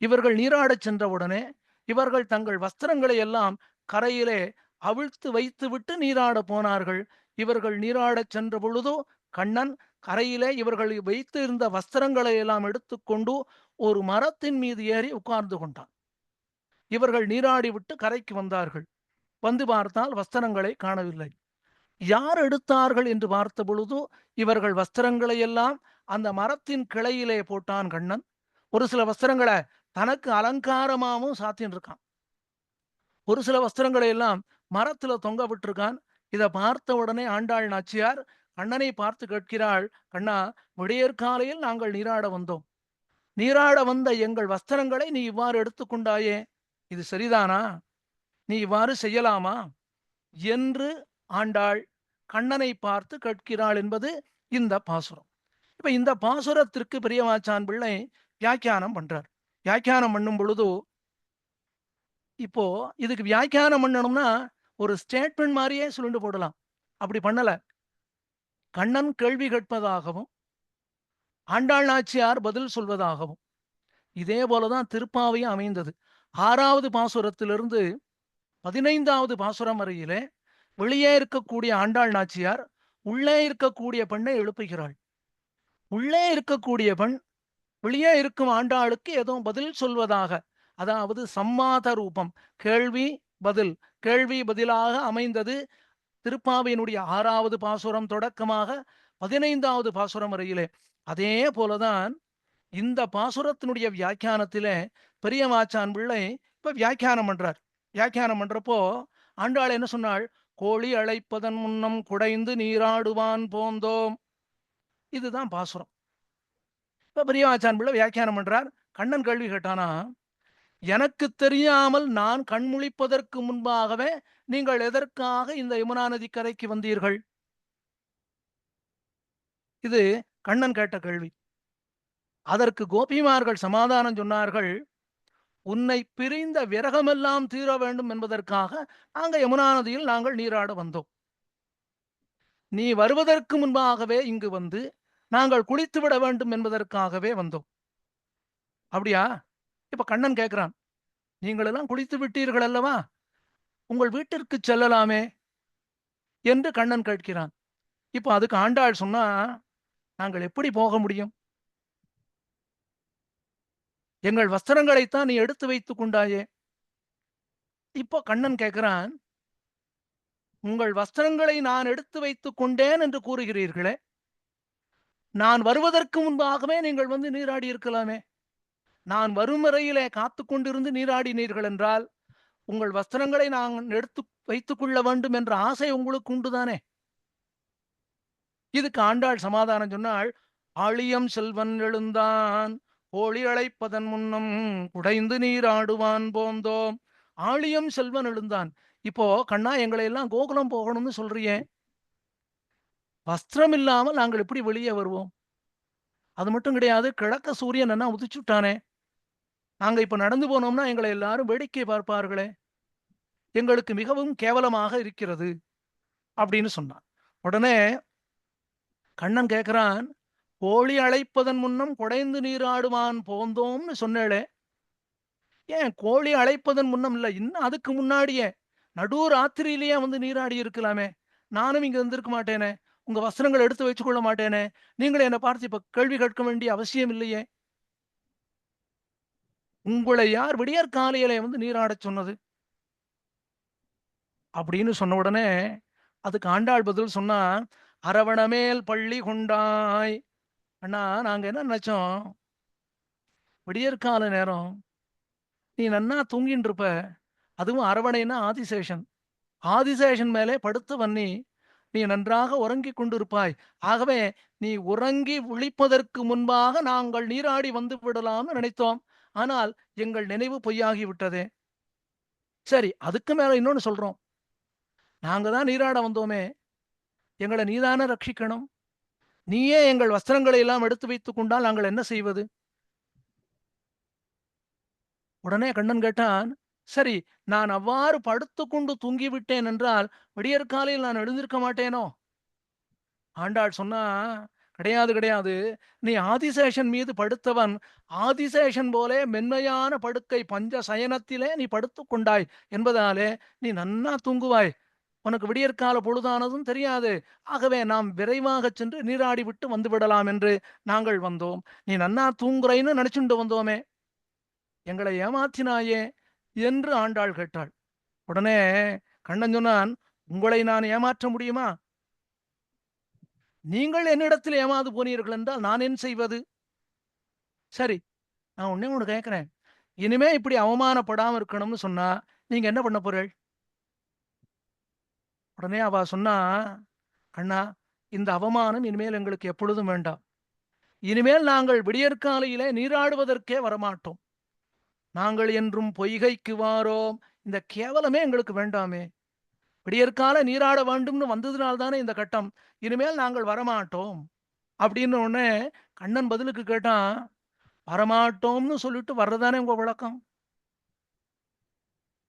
Speaker 1: இவர்கள் நீராடச் சென்றவுடனே இவர்கள் தங்கள் வஸ்திரங்களை எல்லாம் கரையிலே அவிழ்த்து வைத்துவிட்டு நீராட போனார்கள். இவர்கள் நீராடச் சென்ற பொழுதோ கண்ணன் கரையிலே இவர்கள் வைத்து இருந்த வஸ்திரங்களை எல்லாம் எடுத்துக்கொண்டு ஒரு மரத்தின் மீது ஏறி உட்கார்ந்து கொண்டான். இவர்கள் நீராடி விட்டு கரைக்கு வந்தார்கள். வந்து பார்த்தால் வஸ்திரங்களை காணவில்லை. யார் எடுத்தார்கள் என்று பார்த்த பொழுது இவர்கள் வஸ்திரங்களை எல்லாம் அந்த மரத்தின் கிளையிலே போட்டான் கண்ணன். ஒரு சில வஸ்திரங்களை தனக்கு அலங்காரமாகவும் சாத்தின்னு இருக்கான். ஒரு சில வஸ்திரங்களை எல்லாம் மரத்துல தொங்க விட்டுருக்கான். இதை பார்த்த உடனே ஆண்டாள் நாச்சியார் கண்ணனை பார்த்து கேட்கிறாள், கண்ணா, விடியற்காலையில் நாங்கள் நீராட வந்தோம், நீராட வந்த எங்கள் வஸ்திரங்களை நீ இவ்வாறு எடுத்துக்கொண்டாயே, இது சரிதானா? நீ இவ்வாறு செய்யலாமா என்று ஆண்டாள் கண்ணனை பார்த்து கேட்கிறாள் என்பது இந்த பாசுரம். இப்ப இந்த பாசுரத்திற்கு பெரியவாச்சான் பிள்ளை வியாக்கியானம் பண்றார். வியாக்கியானம் பண்ணும் பொழுது இப்போ இதுக்கு வியாக்கியானம் பண்ணணும்னா ஒரு ஸ்டேட்மெண்ட் மாதிரியே சொல்லிட்டு போடலாம். அப்படி பண்ணல. கண்ணன் கேள்வி கேட்பதாகவும் ஆண்டாள் நாச்சியார் பதில் சொல்வதாகவும். இதே போலதான் திருப்பாவையும் அமைந்தது. 6வது பாசுரத்திலிருந்து 15வது பாசுரம் வரையிலே வெளியே இருக்கக்கூடிய ஆண்டாள் நாச்சியார் உள்ளே இருக்கக்கூடிய பெண்ணை எழுப்புகிறாள். உள்ளே இருக்கக்கூடிய பெண் வெளியே இருக்கும் ஆண்டாளுக்கு ஏதோ பதில் சொல்வதாக, அதாவது சம்மாத ரூபம், கேள்வி பதில், கேள்வி பதிலாக அமைந்தது திருப்பாவையினுடைய 6வது பாசுரம் தொடக்கமாக 15வது பாசுரம் வரையிலே. அதே போலதான் இந்த பாசுரத்தினுடைய வியாக்கியானத்திலே பெரியவாச்சான் பிள்ளை இப்ப வியாக்கியானம் பண்றார். வியாக்கியானம் பண்றப்போ ஆண்டாள் என்ன சொன்னாள்? கோழி அழைப்பதன் முன்னம் குடைந்து நீராடுவான் போந்தோம். இதுதான் பாசுரம். இப்ப பெரியவாச்சான் பிள்ளை வியாக்கியானம் பண்றார். கண்ணன் கேள்வி கேட்டானா, எனக்கு தெரியாமல் நான் கண்முழிப்பதற்கு முன்பாகவே நீங்கள் எதற்காக இந்த யமுனா நதி கரைக்கு வந்தீர்கள்? இது கண்ணன் கேட்ட கேள்வி. அதற்கு கோபிமார்கள் சமாதானம் சொன்னார்கள், உன்னை பிரிந்த விரகமெல்லாம் தீர வேண்டும் என்பதற்காக நாங்கள் யமுனா நதியில் நாங்கள் நீராட வந்தோம். நீ வருவதற்கு முன்பாகவே இங்கு வந்து நாங்கள் குளித்து விட வேண்டும் என்பதற்காகவே வந்தோம். அப்படியா? இப்ப கண்ணன் கேட்கிறான், நீங்கள் எல்லாம் குளித்து விட்டீர்கள் அல்லவா, உங்கள் வீட்டிற்கு செல்லலாமே என்று கண்ணன் கேட்கிறான். இப்ப அதுக்கு ஆண்டாள் சொன்னா, நாங்கள் எப்படி போக முடியும்? எங்கள் வஸ்திரங்களைத்தான் நீ எடுத்து வைத்துக் கொண்டாயே. இப்போ கண்ணன் கேட்கிறான், உங்கள் வஸ்திரங்களை நான் எடுத்து வைத்துக் கொண்டேன் என்று கூறுகிறீர்களே, நான் வருவதற்கு முன்பாகவே நீங்கள் வந்து நீராடி இருக்கலாமே. நான் வரும் வரையிலே காத்து கொண்டிருந்து நீராடினீர்கள் என்றால், உங்கள் வஸ்திரங்களை நான் எடுத்து வைத்துக் கொள்ள வேண்டும் என்ற ஆசை உங்களுக்கு உண்டுதானே? இதுக்கு ஆண்டாள் சமாதானம் சொன்னாள், ஆழியம் செல்வன் எழுந்தான் கோழி அழைப்பதன் முன்னம் குடைந்து நீராடுவான் போந்தோம். ஆழியம் செல்வன் எழுந்தான். இப்போ கண்ணா, எங்களை எல்லாம் கோகுலம் போகணும்னு சொல்றியே, வஸ்திரம் இல்லாமல் நாங்கள் எப்படி வெளியே வருவோம்? அது மட்டும் கிடையாது, கிழக்க சூரியன் என்ன உதிச்சுட்டானே, நாங்க இப்ப நடந்து போனோம்னா எங்களை எல்லாரும் வேடிக்கை பார்ப்பார்களே, எங்களுக்கு மிகவும் கேவலமாக இருக்கிறது அப்படின்னு சொன்னான். உடனே கண்ணன் கேட்கிறான், கோழி அழைப்பதன் முன்னம் குடைந்து நீராடுவான் போந்தோம்னு சொன்னேளே, ஏன் கோழி அழைப்பதன் முன்னம் இல்ல, இன்னும் அதுக்கு முன்னாடியே நடு ராத்திரியிலேயே வந்து நீராடி இருக்கலாமே. நானும் இங்க இருந்திருக்க மாட்டேனே, உங்க வஸ்திரங்கள் எடுத்து வச்சுக் கொள்ள மாட்டேனே, நீங்களே என்னை பார்த்து இப்ப கேள்வி கேட்க வேண்டிய அவசியம் இல்லையே. உங்களை யார் விடியற் காலையிலே வந்து நீராடச் சொன்னது? அப்படின்னு சொன்ன உடனே அதுக்கு ஆண்டாள் பதில் சொன்னா, அரவணமேல் பள்ளி கொண்டாய். அண்ணா, நாங்க என்ன நினைச்சோம், விடியற்கால நேரம் நீ நன்னா தூங்கின்னு இருப்ப, அதுவும் அரவணைன்னா ஆதிசேஷன், ஆதிசேஷன் மேலே படுத்தவன் நீ நன்றாக உறங்கிக் கொண்டிருப்பாய். ஆகவே நீ உறங்கி விழிப்பதற்கு முன்பாக நாங்கள் நீராடி வந்து விடலாம்னு நினைத்தோம். ஆனால் எங்கள் நினைவு பொய்யாகி விட்டதே. சரி, அதுக்கு மேல இன்னொன்னு சொல்றோம், நாங்க தான் நீராட வந்தோமே, எங்களை நீதானே ரட்சிக்கணும். நீயே எங்கள் வஸ்திரங்களை எல்லாம் எடுத்து வைத்துக் கொண்டால் நாங்கள் என்ன செய்வது? உடனே கண்ணன் கேட்டான், சரி, நான் அவ்வாறு படுத்துக்கொண்டு தூங்கிவிட்டேன் என்றால் விடியற்காலையில் நான் எழுந்திருக்க மாட்டேனோ? ஆண்டாள் சொன்னா, கிடையாது கிடையாது, நீ ஆதிசேஷன் மீது படுத்தவன், ஆதிசேஷன் போலே மென்மையான படுக்கை பஞ்ச சயனத்திலே நீ படுத்துக் கொண்டாய் என்பதாலே நீ நன்னா தூங்குவாய். உனக்கு விடியற்கால பொழுதானதும் தெரியாது. ஆகவே நாம் விரைவாக சென்று நீராடி விட்டு வந்து விடலாம் என்று நாங்கள் வந்தோம். நீ நன்னா தூங்குறைன்னு நினைச்சுண்டு வந்தோமே, எங்களை ஏமாற்றினாயே என்று ஆண்டாள் கேட்டாள். உடனே கண்ணன் சொன்னான், உங்களை நான் ஏமாற்ற முடியுமா? நீங்கள் என்னிடத்தில் ஏமாந்து போனீர்கள் என்றால் நான் என்ன செய்வது? சரி, நான் ஒண்ணே ஒண்ணு கேட்கிறேன், இனிமே இப்படி அவமானப்படாம இருக்கணும்னு சொன்னா நீங்க என்ன பண்ண போறீள்? உடனே அவ சொன்னா, அண்ணா, இந்த அவமானம் இனிமேல் எங்களுக்கு எப்பொழுதும் வேண்டாம். இனிமேல் நாங்கள் விடியற்காலையிலே நீராடுவதற்கே வரமாட்டோம். நாங்கள் என்றும் பொய்கைக்கு வாரோம். இந்த கேவலமே எங்களுக்கு வேண்டாமே. விடியற்கால நீராட வேண்டும்னு வந்ததுனால தானே இந்த கட்டம். இனிமேல் நாங்கள் வரமாட்டோம் அப்படின்னு உடனே கண்ணன் பதிலுக்கு கேட்டான், வரமாட்டோம்னு சொல்லிட்டு வர்றதானே உங்க வழக்கம்?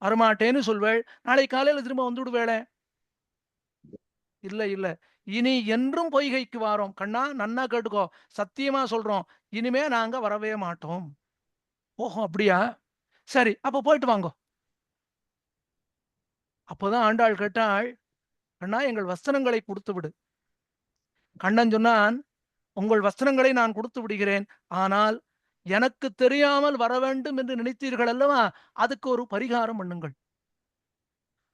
Speaker 1: வரமாட்டேன்னு சொல்வேள், நாளை காலையில திரும்ப வந்து விடுவேளே. இல்ல இல்ல, இனி என்றும் பொய்கைக்கு வாரோம். கண்ணா நன்னா கேட்டுக்கோ, சத்தியமா சொல்றோம், இனிமே நாங்க வரவே மாட்டோம். ஓஹோ அப்படியா, சரி அப்ப போயிட்டு வாங்கோ. அப்போதான் ஆண்டாள் கேட்டாள், கண்ணா எங்கள் வஸ்திரங்களை கொடுத்து விடு. கண்ணன் சொன்னான், உங்கள் வஸ்திரங்களை நான் கொடுத்து விடுகிறேன், ஆனால் எனக்கு தெரியாமல் வர வேண்டும் என்று நினைத்தீர்கள் அல்லவா, அதுக்கு ஒரு பரிகாரம் பண்ணுங்கள்.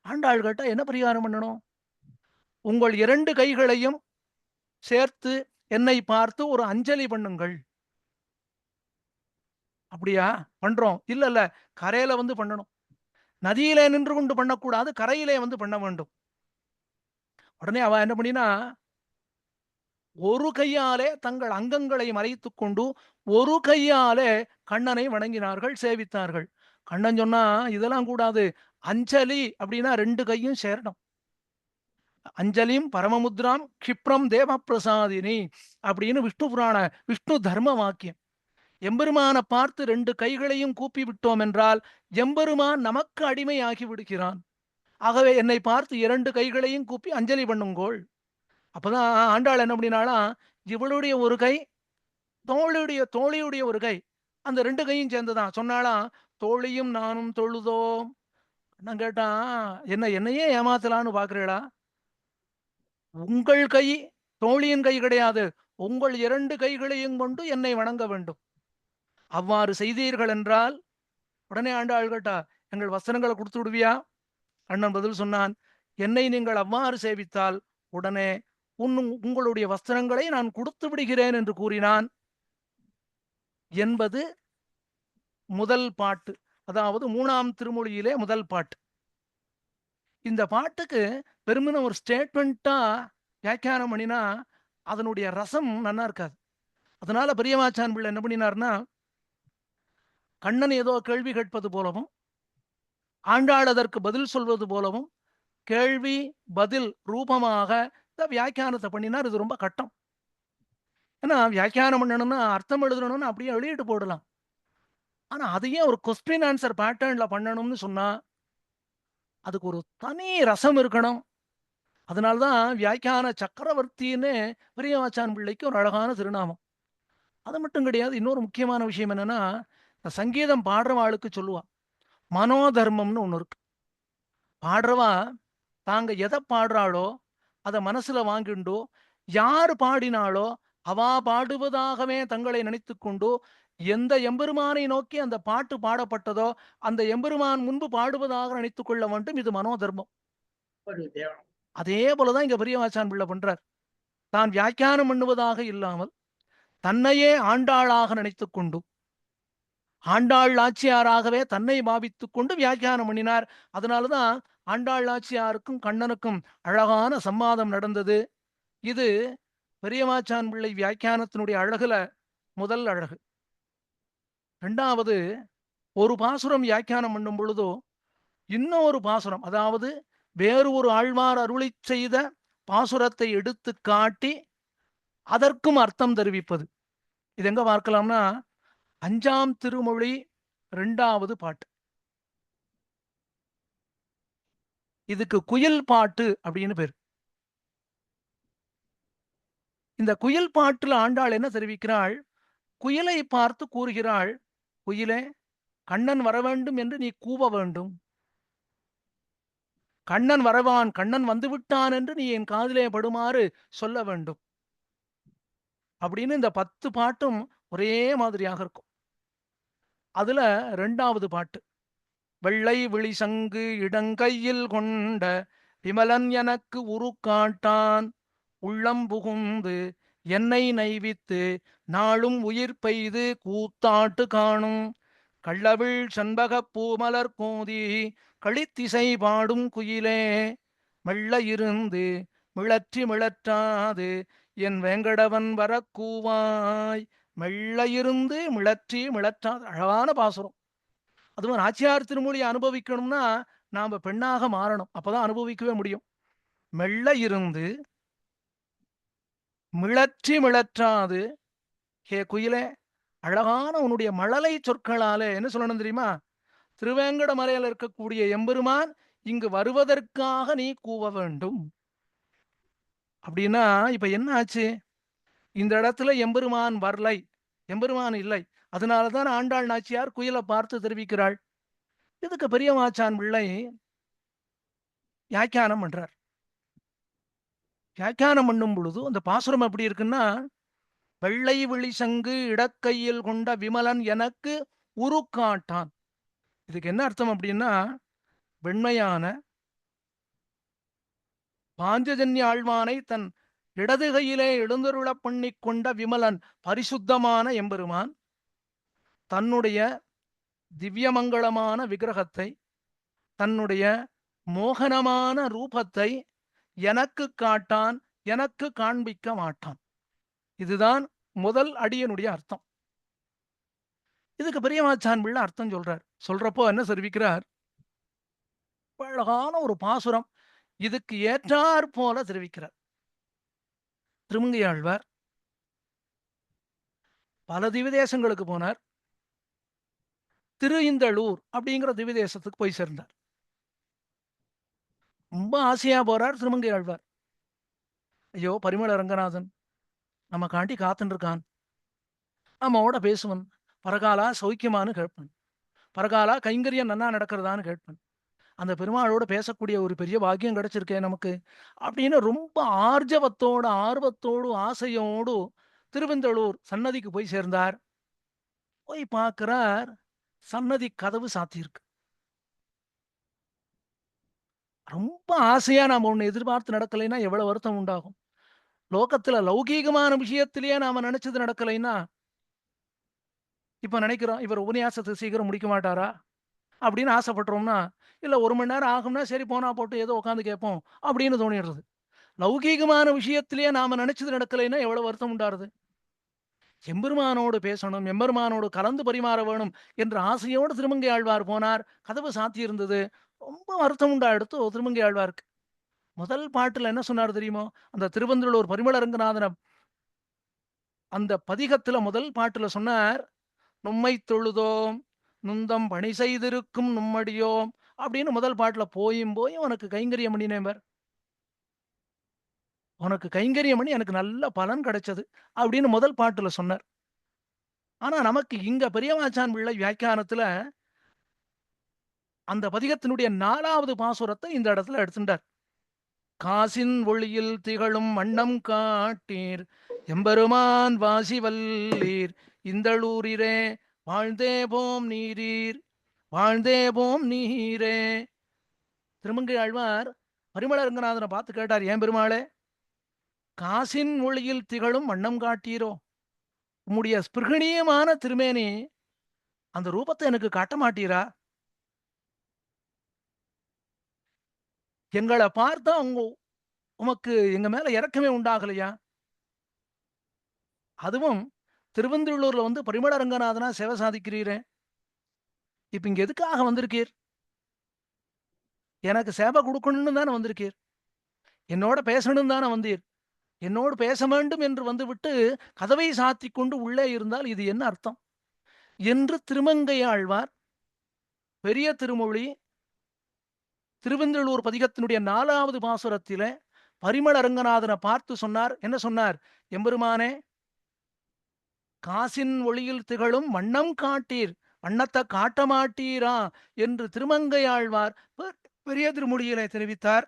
Speaker 1: ஆண்டாள் கேட்டா என்ன பரிகாரம் பண்ணணும்? உங்கள் 2 கைகளையும் சேர்த்து என்னை பார்த்து ஒரு அஞ்சலி பண்ணுங்கள். அப்படியா, பண்றோம். இல்ல இல்ல, கரையில வந்து பண்ணணும். நதியிலே நின்று கொண்டு பண்ணக்கூடாது, கரையிலே வந்து பண்ண வேண்டும். உடனே அவ என்ன பண்ணினா, ஒரு கையாலே தங்கள் அங்கங்களை மறைத்துக் கொண்டு, ஒரு கையாலே கண்ணனை வணங்கினார்கள், சேவித்தார்கள். கண்ணன் சொன்னா, இதெல்லாம் கூடாது. அஞ்சலி அப்படின்னா 2 கையும் சேரணும். அஞ்சலிம் பரமமுத்ராம் க்ஷிப்ரம் தேவ பிரசாதினி அப்படின்னு விஷ்ணு புராண விஷ்ணு தர்ம வாக்கியம். எம்பெருமான பார்த்து 2 கைகளையும் கூப்பி விட்டோம் என்றால் எம்பெருமான் நமக்கு அடிமையாகி விடுகிறான். ஆகவே என்னை பார்த்து 2 கைகளையும் கூப்பி அஞ்சலி பண்ணுங்கோள். அப்பதான் ஆண்டாள் என்ன பண்ணினாலாம், இவளுடைய ஒரு கை, தோழியுடைய ஒரு கை, அந்த 2 கையும் சேர்ந்துதான் சொன்னாலாம், தோழியும் நானும் தொழுதோம். நான் கேட்டான், என்னையே ஏமாத்தலான்னு பாக்குறீளா? உங்கள் கை தோழியின் கை கிடையாது, உங்கள் 2 கைகளையும் கொண்டு என்னை வணங்க வேண்டும். அவ்வாறு செய்தீர்கள் என்றால், உடனே ஆண்டாள் கேட்டா, எங்கள் வஸ்திரங்களை கொடுத்து விடுவியா? கண்ணன் பதில் சொன்னான், என்னை நீங்கள் அவ்வாறு சேவித்தால் உடனே உங்களுடைய வஸ்திரங்களை நான் கொடுத்து விடுகிறேன் என்று கூறினான் என்பது முதல் பாட்டு. அதாவது 3ஆம் திருமொழியிலே முதல் பாட்டு. இந்த பாட்டுக்கு வெறுமனே ஒரு ஸ்டேட்மெண்ட்டா வியாக்கியானம் பண்ணினா அதனுடைய ரசம் நன்னா இருக்காது. அதனால பெரியவாச்சான் பிள்ளை என்ன பண்ணினார்னா, கண்ணன் ஏதோ கேள்வி கேட்பது போலவும், ஆண்டாள் அதற்கு பதில் சொல்வது போலவும், கேள்வி பதில் ரூபமாக இந்த வியாக்கியானத்தை பண்ணினார். இது ரொம்ப கட்டம். ஏன்னா வியாக்கியானம் பண்ணணும்னா, அர்த்தம் எழுதணும்னு அப்படியே எழுதிட்டு போடலாம். ஆனா அதையே ஒரு கொஸ்டின் ஆன்சர் பேட்டர்ன்ல பண்ணணும்னு சொன்னா, அதுக்கு ஒரு தனி ரசம் இருக்கணும். அதனால்தான் வியாக்கியான சக்கரவர்த்தின்னு பெரியவாச்சான் பிள்ளைக்கு ஒரு அழகான திருநாமம். அது மட்டும் கிடையாது. இன்னொரு முக்கியமான விஷயம் என்னன்னா, இந்த சங்கீதம் பாடுறவாளுக்கு சொல்லுவா, மனோதர்மம்னு ஒண்ணு இருக்கு. பாடுறவா தாங்க எதை பாடுறாளோ அதை மனசுல வாங்கிண்டு, யார் பாடினாளோ அவா பாடுவதாகவே தங்களை நினைத்துக் கொண்டு, எந்த எம்பெருமானை நோக்கி அந்த பாட்டு பாடப்பட்டதோ அந்த எம்பெருமான் முன்பு பாடுவதாக நினைத்துக் கொள்ள வேண்டும். இது மனோதர்மம். அதே போலதான் இங்க பெரியவாச்சான் பிள்ளை பண்றார். தான் வியாக்கியானம் பண்ணுவதாக இல்லாமல் தன்னையே ஆண்டாளாக நினைத்துக் கொண்டு, ஆண்டாள் நாச்சியாராகவே தன்னை பாவித்துக் கொண்டு வியாக்கியானம் பண்ணினார். அதனாலதான் ஆண்டாள் நாச்சியாருக்கும் கண்ணனுக்கும் அழகான சம்வாதம் நடந்தது. இது பெரியவாச்சான் பிள்ளை வியாக்கியானத்தினுடைய அழகுல முதல் அழகு. 2வது, ஒரு பாசுரம் வியாக்கியானம் பண்ணும் பொழுதோ இன்னொரு பாசுரம், அதாவது வேறு ஒரு ஆழ்வார் அருளிச் செய்த பாசுரத்தை எடுத்து காட்டி அதற்கும் அர்த்தம் தெரிவிப்பது. இது எங்க பார்க்கலாம்னா, 5ஆம் திருமொழி 2வது பாட்டு. இதுக்கு குயில் பாட்டு அப்படின்னு பேர். இந்த குயில் பாட்டுல ஆண்டாள் என்ன தெரிவிக்கிறாள்? குயிலை பார்த்து கூறுகிறாள், குயிலே, கண்ணன் வர வேண்டும் என்று நீ கூவ வேண்டும். கண்ணன் வரவான், கண்ணன் வந்துவிட்டான் என்று நீ என் காதிலே படுமாறு சொல்ல வேண்டும். அப்படின்னு இந்த 10 பாட்டும் ஒரே மாதிரியாக இருக்கும். அதுல 2வது பாட்டு, வெள்ளை விழி சங்கு இடங்கையில் கொண்ட விமலன் எனக்கு உரு காட்டான், உள்ளம் புகுந்து என்னை நைவித்து நாளும் உயிர் பெய்து கூத்தாட்டு காணும், கள்ளவிழ் செண்பகப் பூமலர் கோதி களித்திசை பாடும் குயிலே, மெல்ல இருந்து மிளற்றி மிளற்றாது என் வேங்கடவன் வரக்கூவாய். மெல்ல இருந்து மிளற்றி மிளற்றாது. அழகான பாசுரம். அதுவும் நாச்சியார் திருமொழியை அனுபவிக்கணும்னா நாம பெண்ணாக மாறணும். அப்பதான் அனுபவிக்கவே முடியும். மெல்ல இருந்து மிளற்றி மிளற்றாது, ஹே குயிலே, அழகான உன்னுடைய மழலை சொற்களாலே என்ன சொல்லணும் தெரியுமா? திருவேங்கட மலையில இருக்கக்கூடிய எம்பெருமான் இங்கு வருவதற்காக நீ கூவ வேண்டும். அப்படின்னா இப்ப என்ன ஆச்சு? இந்த இடத்துல எம்பெருமான் வரலை, எம்பெருமான் இல்லை. அதனாலதான் ஆண்டாள் நாச்சியார் குயிலை பார்த்து தெரிவிக்கிறாள். இதுக்கு பெரியவாச்சான் பிள்ளை வியாக்கியானம் பண்றார். வியாக்கியானம் பண்ணும் பொழுது அந்த பாசுரம் எப்படி இருக்குன்னா, வெள்ளை விழி சங்கு இடக்கையில் கொண்ட விமலன் எனக்கு உருக்காட்டான். இதுக்கு என்ன அர்த்தம் அப்படின்னா, வெண்மையான பாஞ்சஜன்ய ஆழ்வானை தன் இடது கையிலே எழுந்தருளப் பண்ணிக் கொண்ட விமலன் பரிசுத்தமான எம்பெருமான் தன்னுடைய திவ்யமங்களமான விக்கிரகத்தை, தன்னுடைய மோகனமான ரூபத்தை எனக்கு காட்டான், எனக்கு காண்பிக்க மாட்டான். இதுதான் முதல் அடியனுடைய அர்த்தம். இதுக்கு பெரியவாச்சான் பிள்ளை அர்த்தம் சொல்றார். சொல்றப்போ என்ன தெரிவிக்கிறார்? அழகான ஒரு பாசுரம் இதுக்கு ஏற்றாற் போல தெரிவிக்கிறார். திருமங்கையாழ்வார் பல திவ்யதேசங்களுக்கு போனார். திரு இந்தளூர் அப்படிங்கிற திவ்யதேசத்துக்கு போய் சேர்ந்தார். ரொம்ப ஆசையா போறார் திருமங்கையாழ்வார். ஐயோ, பரிமள ரங்கநாதன் நம்ம காண்டி காத்துன்னு இருக்கான், நம்மோட பேசுவன், பரகாலா சௌக்கியமானு கேட்பன், பரகாலா கைங்கரியம் நன்னா நடக்கிறதான்னு கேட்பன், அந்த பெருமாளோட பேசக்கூடிய ஒரு பெரிய பாக்கியம் கிடைச்சிருக்கே நமக்கு அப்படின்னு ரொம்ப ஆர்ஜவத்தோடு ஆர்வத்தோடு ஆசையோடு திருவெந்தளூர் சன்னதிக்கு போய் சேர்ந்தார். போய் பார்க்கிறார், சன்னதி கதவு சாத்தியிருக்கு. ரொம்ப ஆசையா நாம ஒண்ணு எதிர்பார்த்து நடக்கலைன்னா எவ்வளவு வருத்தம் உண்டாகும். லோகத்துல லௌகீகமான விஷயத்திலேயே நாம நினைச்சது நடக்கலைன்னா, இப்ப நினைக்கிறோம் இவர் உபன்யாசத்தை சீக்கிரம் முடிக்க மாட்டாரா அப்படின்னு ஆசைப்பட்டோம்னா, இல்ல 1 மணி நேரம் ஆகும்னா சரி போனா போட்டு ஏதோ உட்காந்து கேட்போம் அப்படின்னு தோணிடுறது. லௌகீகமான விஷயத்திலேயே நாம நினைச்சது நடக்கலைன்னா எவ்வளவு வருத்தம் உண்டாருது. எம்பெருமானோடு பேசணும், எம்பெருமானோடு கலந்து பரிமாற வேணும் என்ற ஆசையோடு திருமங்கை ஆழ்வார் போனார். கதவு சாத்தி இருந்தது. ரொம்ப வருத்தம் உண்டா எடுத்து திருமங்கை ஆழ்வாருக்கு. முதல் பாட்டுல என்ன சொன்னார் தெரியுமோ? அந்த திருவெந்தளூர் பரிமள ரங்கநாதன அந்த பதிகத்துல முதல் பாட்டுல சொன்னார், நும்மை தொழுதோம் நுந்தம் பணி செய்திருக்கும் நும்மடியோம் அப்படின்னு முதல் பாட்டுல போயும் போய் உனக்கு கைங்கரியம் பண்ணினேன், உனக்கு கைங்கரியம் பண்ணி எனக்கு நல்ல பலன் கிடைச்சது அப்படின்னு முதல் பாட்டுல சொன்னார். ஆனா நமக்கு இங்க பெரியவாச்சான் பிள்ளை வியாக்கியானத்துல அந்த பதிகத்தினுடைய 4வது பாசுரத்தை இந்த இடத்துல எடுத்துட்டார். காசின் ஒளியில் திகழும் வண்ணம் காட்டீர் எம்பெருமான் வாசி வல்லீர் இந்தளூரிரே வாழ்ந்தே போம் நீரீர் வாழ்ந்தே போம் நீரே. திருமங்கை ஆழ்வார் பரிமள ரங்கநாதனை பார்த்து கேட்டார், ஏன் பெருமாளே காசின் ஒளியில் திகழும் வண்ணம் காட்டீரோ? உம்முடைய ஸ்பிருகணீயமான திருமேனி அந்த ரூபத்தை எனக்கு காட்ட மாட்டீரா? எங்களை பார்த்தா உமக்கு எங்க மேல இறக்கமே உண்டாகலையா? அதுவும் திருவெந்தூர்ல வந்து பரிமள ரங்கநாதனா சேவை சாதிக்கிறீரே, இப்ப இங்க எதுக்காக வந்திருக்கீர்? எனக்கு சேவை கொடுக்கணும்னு தானே வந்திருக்கீர், என்னோட பேசணும் தானே வந்தீர். என்னோடு பேச வேண்டும் என்று வந்துவிட்டு கதவை சாத்தி கொண்டு உள்ளே இருந்தால் இது என்ன அர்த்தம் என்று திருமங்கை ஆழ்வார் பெரிய திருமொழி திருவெந்தளூர் பதிகத்தினுடைய 4வது பாசுரத்திலே பரிமள ரங்கநாதனை பார்த்து சொன்னார். என்ன சொன்னார்? எம்பெருமானே, காசின் ஒளியில் திகழும் வண்ணம் காட்டீர், வண்ணத்தை காட்ட மாட்டீரா என்று திருமங்கை ஆழ்வார் பெரிய திருமொழியிலே தெரிவித்தார்.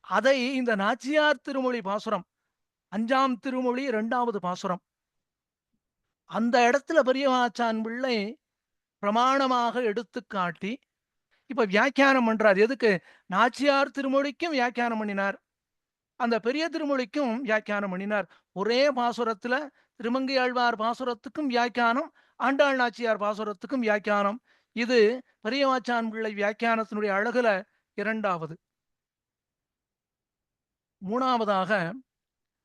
Speaker 1: அதை இந்த நாச்சியார் திருமொழி பாசுரம் 5ஆம் திருமொழி 2வது பாசுரம் அந்த இடத்துல பெரியவாச்சான் பிள்ளை பிரமாணமாக எடுத்து காட்டி இப்ப வியாக்கியானம் பண்றார். எதுக்கு? நாச்சியார் திருமொழிக்கும் வியாக்கியானம் பண்ணினார், அந்த பெரிய திருமொழிக்கும் வியாக்கியானம் பண்ணினார். ஒரே பாசுரத்துல திருமங்கை ஆழ்வார் பாசுரத்துக்கும் வியாக்கியானம், ஆண்டாள் நாச்சியார் பாசுரத்துக்கும் வியாக்கியானம். இது பெரியவாச்சான் பிள்ளை வியாக்கியானத்தினுடைய அழகுல 2வது. 3வதாக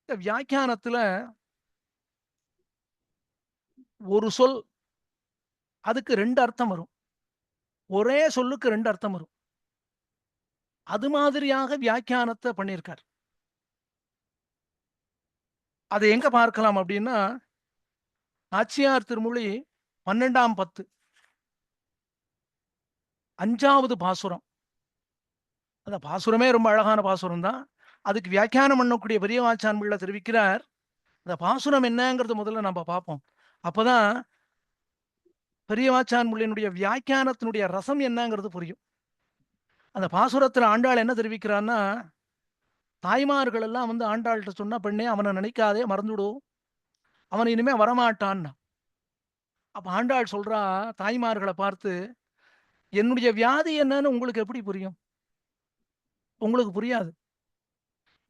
Speaker 1: இந்த வியாக்கியானத்துல ஒரு சொல் அதுக்கு 2 அர்த்தம் வரும், ஒரே சொல்லுக்கு 2 அர்த்தம் வரும். அது மாதிரியாக வியாக்கியானத்தை பண்ணியிருக்கார். அதை எங்க பார்க்கலாம் அப்படின்னா, நாச்சியார் திருமொழி 12ஆம் பத்து 5வது பாசுரம். அந்த பாசுரமே ரொம்ப அழகான பாசுரம் தான். அதுக்கு வியாக்கியானம் பண்ணக்கூடிய பெரியவாச்சான் பிள்ளை தெரிவிக்கிறார். அந்த பாசுரம் என்னங்கிறது முதல்ல நம்ம பார்ப்போம். அப்பதான் பெரியவாச்சான் பிள்ளையினுடைய வியாக்கியானத்தினுடைய ரசம் என்னங்கிறது புரியும். அந்த பாசுரத்துல ஆண்டாள் என்ன தெரிவிக்கிறான்னா, தாய்மார்கள் எல்லாம் வந்து ஆண்டாள்கிட்ட சொன்னா, பெண்ணே அவனை நினைக்காதே, மறந்துடும், அவன் இனிமே வரமாட்டான்னா. அப்ப ஆண்டாள் சொல்றா தாய்மார்களை பார்த்து, என்னுடைய வியாதி என்னன்னு உங்களுக்கு எப்படி புரியும்? உங்களுக்கு புரியாது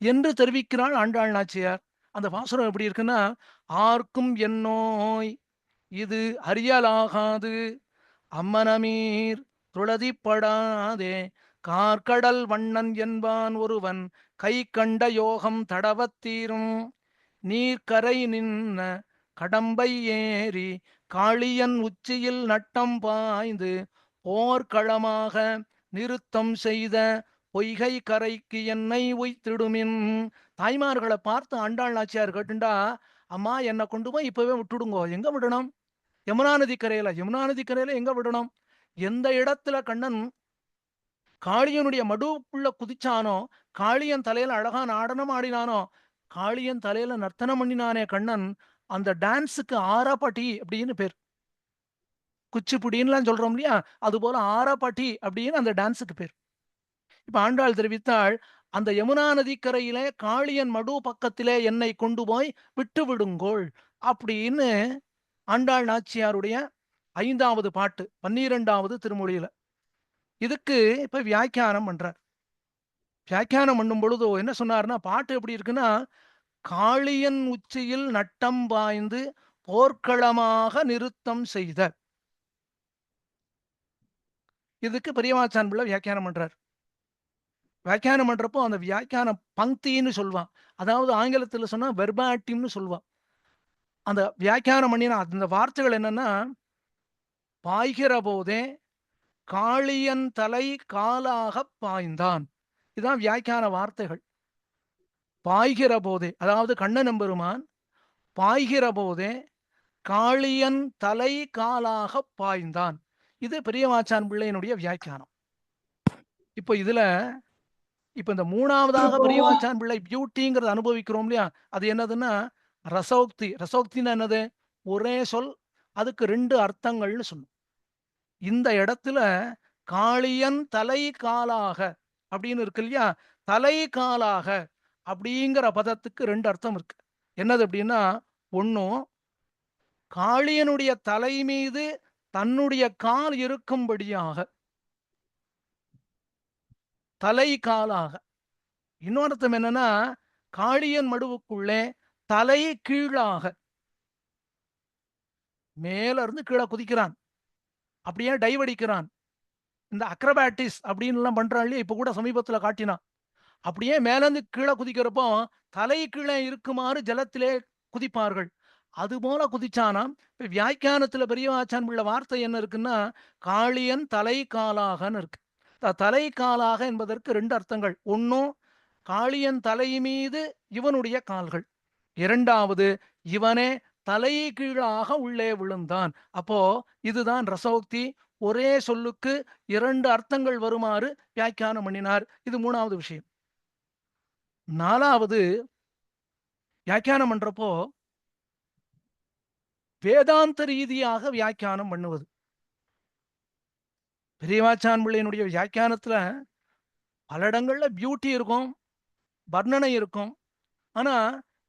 Speaker 1: என்று தெரிவிக்கிறாள் ஆண்டாள் நாச்சியார். அந்த பாசுரம் எப்படி இருக்குன்னா, ஆர்க்கும் என் நோய் இது அறியலாகாது, அம்மனமீர் துளதிப்படாதே, கார்க்கடல் வண்ணன் என்பான் ஒருவன் கை கண்ட யோகம் தடவத்தீரும், நீர்க்கரை நின்ன கடம்பை ஏறி காளியன் உச்சியில் நட்டம் பாய்ந்து போர்க்களமாக நிறுத்தம் செய்த பொய்கை கரைக்கு என்னை உய்த்திடுமின். தாய்மார்களை பார்த்து ஆண்டாள் நாச்சியார் கேட்டுண்டா, அம்மா என்னை கொண்டு போய் இப்பவே விட்டுடுங்கோ. எங்க விடணும்? யமுனா நதி கரையில. யமுனா நதி கரையில எங்க விடணும்? எந்த இடத்துல கண்ணன் காளியனுடைய மடுவுக்குள்ள குதிச்சானோ, காளியன் தலையில அழகா நாடனம் ஆடினானோ, காளியன் தலையில நர்த்தனம் பண்ணினானே கண்ணன், அந்த டான்ஸுக்கு ஆரப்பட்டி அப்படின்னு பேர். குச்சிப்புடின்னுலாம் சொல்றோம் இல்லையா? அது போல ஆரப்பட்டி அப்படின்னு அந்த டான்ஸுக்கு பேர். இப்ப ஆண்டாள் தெரிவித்தாள், அந்த யமுனா நதிக்கரையிலே காளியன் மடு பக்கத்திலே என்னை கொண்டு போய் விட்டு விடுங்கோள் அப்படின்னு ஆண்டாள் நாச்சியாருடைய 5வது பாட்டு 12வது திருமொழியில. இதுக்கு இப்ப வியாக்கியானம் பண்றார். வியாக்கியானம் பண்ணும் பொழுது என்ன சொன்னார்னா, பாட்டு எப்படி இருக்குன்னா, காளியன் உச்சியில் நட்டம் பாய்ந்து போர்க்களமாக நிறுத்தம் செய்த. இதுக்கு பெரியவாச்சான் பிள்ளை வியாக்கியானம் பண்றார். வியாக்கியானம் பண்றப்போ அந்த வியாக்கியான பங்கின்னு சொல்வான். அதாவது ஆங்கிலத்துல சொன்னா வெர்பாட்டிம்னு சொல்வான். அந்த வியாக்கியானம் பண்ணின அந்த வார்த்தைகள் என்னன்னா, பாய்கிற போதே காளியன் தலை காலாகப் பாய்ந்தான். இதான் வியாக்கியான வார்த்தைகள். பாய்கிற போதே, அதாவது கண்ணன் எம்பெருமான் பாய்கிற போதே காளியன் தலை காலாகப் பாய்ந்தான். இது பெரியவாச்சான் பிள்ளையினுடைய வியாக்கியானம். இப்போ இதுல இப்ப இந்த 3வதாக பெரியவாச்சான் பிள்ளை பியூட்டிங்கிறத அனுபவிக்கிறோம் இல்லையா? அது என்னதுன்னா ரசோக்தி. ரசோக்தின்னா என்னது? ஒரே சொல், அதுக்கு 2 அர்த்தங்கள்னு சொல்லும். இந்த இடத்துல காளியன் தலை காலாக அப்படின்னு இருக்கு இல்லையா? தலை காலாக அப்படிங்கிற பதத்துக்கு 2 அர்த்தம் இருக்கு. என்னது அப்படின்னா, ஒண்ணும் காளியனுடைய தலை மீது தன்னுடைய கால் இருக்கும்படியாக, தலை காலாக. இன்னொரு அர்த்தம் என்னன்னா, காளியன் மடுவுக்குள்ளே தலை கீழாக, மேல இருந்து கீழே குதிக்கிறான், அப்படியே டைவ் அடிக்கிறான். இந்த அக்ரபாட்டிஸ் அப்படின்னு எல்லாம் பண்றான் இல்லையா? இப்ப கூட சமீபத்துல காட்டினான். அப்படியே மேலேருந்து கீழே குதிக்கிறப்போ தலை கீழே இருக்குமாறு ஜலத்திலே குதிப்பார்கள். அது போல குதிச்சானாம். இப்ப வியாக்கியானத்துல பெரியவாச்சான் உள்ள வார்த்தை என்ன இருக்குன்னா, காளியன் தலை காலாகன்னு இருக்கு. தலை காலாக என்பதற்கு 2 அர்த்தங்கள். ஒன்னும் காளியன் தலை மீது இவனுடைய கால்கள். 2வது இவனே தலை கீழாக உள்ளே விழுந்தான். அப்போ இதுதான் ரசோக்தி. ஒரே சொல்லுக்கு 2 அர்த்தங்கள் வருமாறு வியாக்கியானம் பண்ணினார். இது 3வது விஷயம். 4வது வியாக்கியானம் பண்றப்போ வேதாந்த ரீதியாக வியாக்கியானம் பண்ணுவது. பெரியவாச்சான் பிள்ளையினுடைய வியாக்கியானத்துல பல இடங்கள்ல பியூட்டி இருக்கும், வர்ணனை இருக்கும். ஆனா